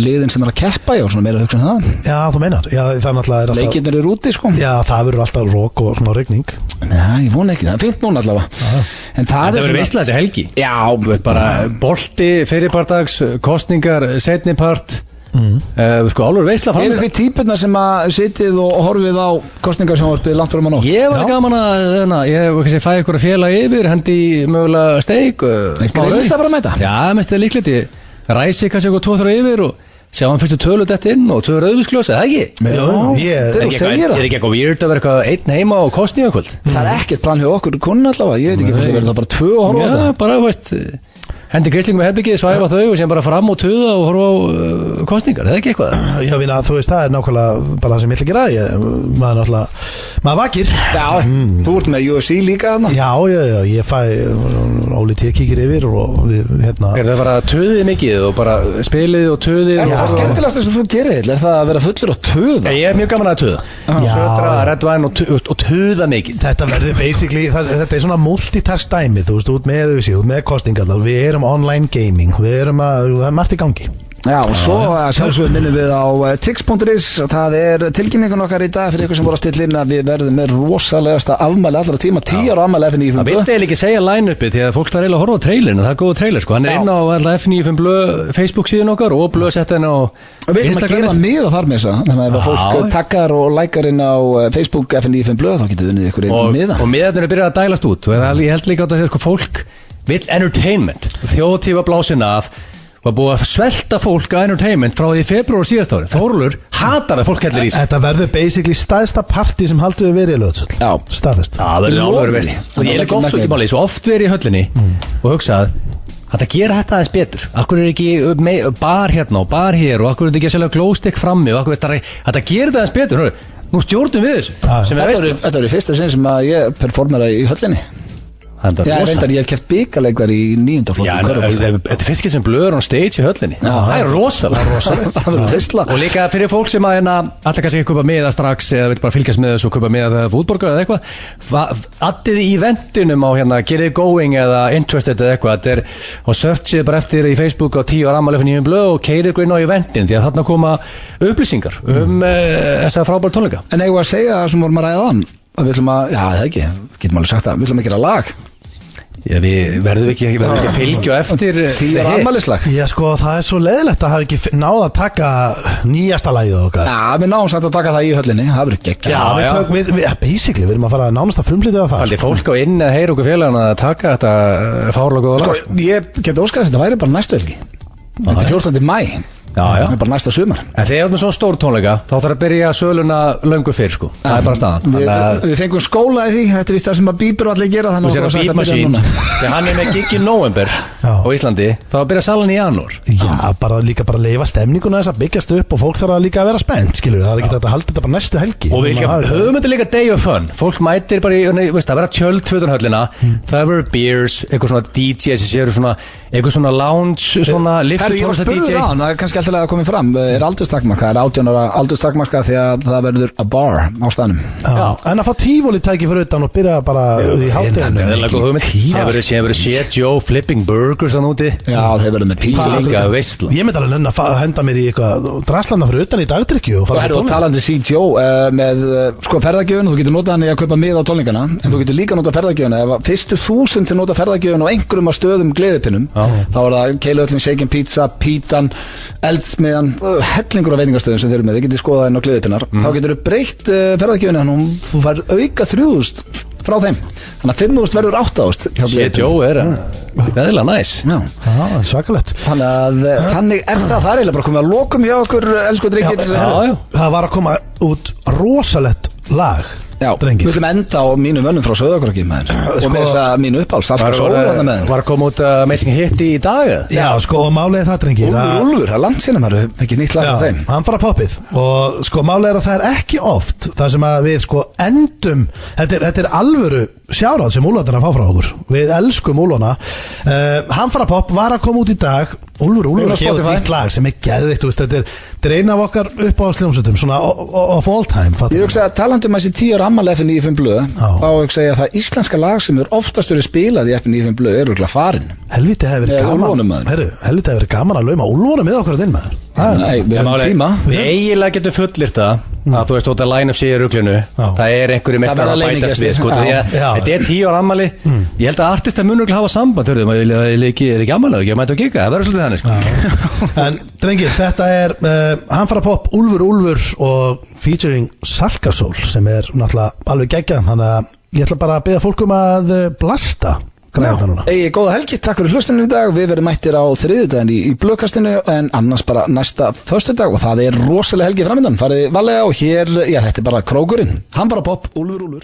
Liðin sem er að keppa já, svona meira að hugsa það
Já, þú meinar
Leikirnir eru úti sko
Já, það verður alltaf rók og svona rigning
Nei, ég vona ekki, það er fínt núna allavega En það
verður veistla þessi helgi
Já,
bara bolti, fyrirpartags, kostningar, setnipart sko álur veistla
Eru þið típurna sem að sitið og horfið á kostningarsjónvarpið langt fram á nótt?
Ég var gaman að ég fæ ykkur að félag yfir hendi mögulega steik
Grilsa bara með þetta?
Já, mest er líklegt ég ræsi kannski eitthvað 2-3 yfir og sjáum fyrstu tölu þetta inn og 2 rauðvínsglös, eða ekki?
þegar þú segir það.
Er ekki eitthvað weird að vera eitthvað einn heima og kostningakvöld?
Það er ekkert plan hjá okkur kunn allavega, ég veit ekki hvort það verður það bara 2 og horfa á þetta.
Já, bara, veist, hendi grisling með herbyggið, svæfa þau og sem bara fram og tuða og horfa á kostningar, eða ekki eitthvað?
Já, þú veist, það er nákvæmlega bara það sem ég ætla að gera. Maður vakir.
Já, þú ert með UFC líka þarna.
Já, ég fæ Óli T kíkir yfir og við, hérna.
Er það bara tuðið mikið og bara spilið og tuðið?
Er það skemmtilegast sem þú gerir? Er það að vera fullur og tuða?
Ég er mjög gaman að tuða. Södra, red wine og tuða mikið.
Þetta verður basically, þetta er svona multitask dæmi, þú veist, út með kostingarnar, við erum online gaming, það er margt í gangi.
Já, og svo sjálfsögum minnum við á tix.is, það er tilkynningun okkar í dag fyrir ykkur sem voru að stilla inn að við verðum með rosalegasta afmæli allra tíma, 10 ára afmæli F95
Það vildi eiginlega ekki segja line-upið því að fólk þarf eiginlega að horfa á trailerinu, það er góð trailer sko, hann er inn á F95 Facebook síðan okkar og blöðsettin á
Við erum að gefa miða þar með þess þannig að ef fólk takkar og lækar inn á Facebook F95 blöð þá getur við unnið ykkur einn miða
Og miðarnir er byrjað að dælast út og ég held líka á þetta sko, fólk vill entertainment, þjóðtíð var blásin af var búið að svelta fólk að entertainment frá því februar síðast ári. Þórólfur hatar að fólk hellir í sig.
Þetta verður basically stæðsta partí sem haldur við verið í Laugardalshöll.
Já,
staðfest.
Það verður alveg veist. Og ég er gott svo ekki máli, svo oft verið í höllinni og hugsað, þetta gera þetta aðeins betur. Akkur er ekki bar hérna og bar hér og akkur er ekki að selja glowstick frammi og akkur þetta gera þetta aðeins betur. Nú stjórnum við þessu.
Þetta var í fyrsta sinn sem að ég performera í höllinni. Já, reyndar, ég hef keft byggarleikvar í 9. flokki.
Já, þetta er fiskir sem blöður on stage í höllinni. Það er rosalega.
Það verður fyrstla.
Og líka fyrir fólk sem að alltaf kannski ekki kaupa miða strax eða veit bara fylgjast með þessu og kaupa miða þegar fútborgar eða eitthvað. Addið í eventinum á get it going eða interested eða eitthvað. Og searchið bara eftir í Facebook á 10 ára afmæli F95 blöð og keirið inn á eventin því að þarna koma upplýsingar þessa frábæra tónleika.
En eigum við að segja það sem vorum að ræða þann að við ætlum að, já það ekki, getum alveg sagt það, við ætlum að gera lag.
Já, við verðum ekki fylgja eftir
10 ára afmælislag.
Já, sko, það er svo leiðilegt að hafa ekki náð að taka nýjasta lagið okkar.
Já, við náum samt að taka það í höllinni, það verður gegn.
Já, basically, við erum að fara að nánast að frumflytja það.
Paldi fólk á inn að heyra okkur félagann að taka þetta fárlega góða lag.
Sko, ég geti óskast að þetta væri bara næstu helgi. Þetta er 14. maí.
Já.
Það er bara næsta sumar.
En þegar við erum svona stór tónleika þá þarf að byrja söluna löngu fyrr sko. Það er bara staðan.
Við fengum skóla í því. Þetta er víst það sem að Bíber allir gera.
Þú sér að Beat Machine þegar hann er með gig í november á Íslandi þá byrja salan í janúar.
Já, líka bara leifa stemninguna þess að byggjast upp og fólk þarf að líka að vera spennt, skilur. Það er ekki þetta að halda þetta bara næstu helgi.
Og við höfum þetta líka day of fun. Fólk mætir bara það verða tjöldfötunhöllina. Það verður beers, eitthvað svona DJ sem séu svona eitthvað svona lounge svona liftur DJ.
Það er kannski alltaf að koma fram. Er aldurstakmarka, það er 18 ára aldurstakmarka því að það verður a bar á staðnum.
En að fá tífóli tæki fyrir utan og byrja bara í hátteginu.
Það verður Shit Joe flipping burgers á núti.
Já, þeir verður með píl
líka veistla.
Ég myndi alveg nenni að henda mér í eitthvað draslanda fyrir utan í dagdrykkju
og fara á talandi Shit Joe með sko ferðagjöfun, þú getur notað hann í að kaupa miða á tónleikana, en þú getur líka notað ferðagjöfuna ef fyrstu 1000 til nota ferðagjöfun á einhverjum af stöðum gleðipinnum, þá er það Keiluhöllin, Shaken Pizza, Pítan, Eldsmiðjan, hellingur af veitingastöðum sem þeir eru með, þið getur skoðað inn á gleðipinnar. Þá getur þú breytt ferðagjöfuna og þú fær auka 3000 frá þeim. Þannig að 5.000 verður 8.000.
Shit Joe er eðlilega næs.
Svakalegt.
Þannig er það eiginlega bara komið að lokum hjá okkur, elsku drengir.
Það var að koma út rosalegt lag.
Já,
drengir.
Við viljum enda á mínu mönnum frá Sauðárkróki með þér og með þess að mínu uppáls
var að koma út Amazing Hit í dag.
Já, sko, og málið er það, drengir.
Úlfur, það er langt sinni maður ekki nýtt lag af þeim.
Hann fara poppið og sko, málið er að það er ekki oft það sem að við sko endum þetta er alvöru sjáráð sem Úlfur er að fá frá okkur. Við elskum Úlfuna. Hann fara popp var að koma út í dag. Úlfur er að gefa nýtt lag sem er geðvikt, þetta er eina af okkar uppáhaldsljómsveitum svona of all time.
Ég hugsa að talandum að þessi 10 ára afmæli F95 blöð, þá hugsa ég að það íslenska lag sem er oftast verið spilað í F95 blöð er örugglega farin.
Helviti hefur verið gaman að lauma Úlfuna með okkur að þinn maður.
Nei, við höfum tíma.
Við eiginlega getum fullirt það að þú veist þótt að line-up sé í ruglinu, það er einhverju mestar að bætast við sko, þetta er 10 ára afmæli. Ég held að artistar munur hafa samband, er ekki afmæli, ekki að mæta og gigga, það verður svolítið þannig sko.
En drengir, þetta er Hann fara popp, Úlfur og featuring Salkasól sem er náttúrulega alveg geggjað, þannig að ég ætla bara að biðja fólk um að blasta græða þetta núna.
Egið góða helgi, takk fyrir hlustinu í dag. Við verðum mættir á þriðjudaginn í blöðkastinu, en annars bara næsta föstudag, og það rosalega helgi framöndan. Farið varlega og hér, þetta bara krókurinn. Hann bara popp, úlfur.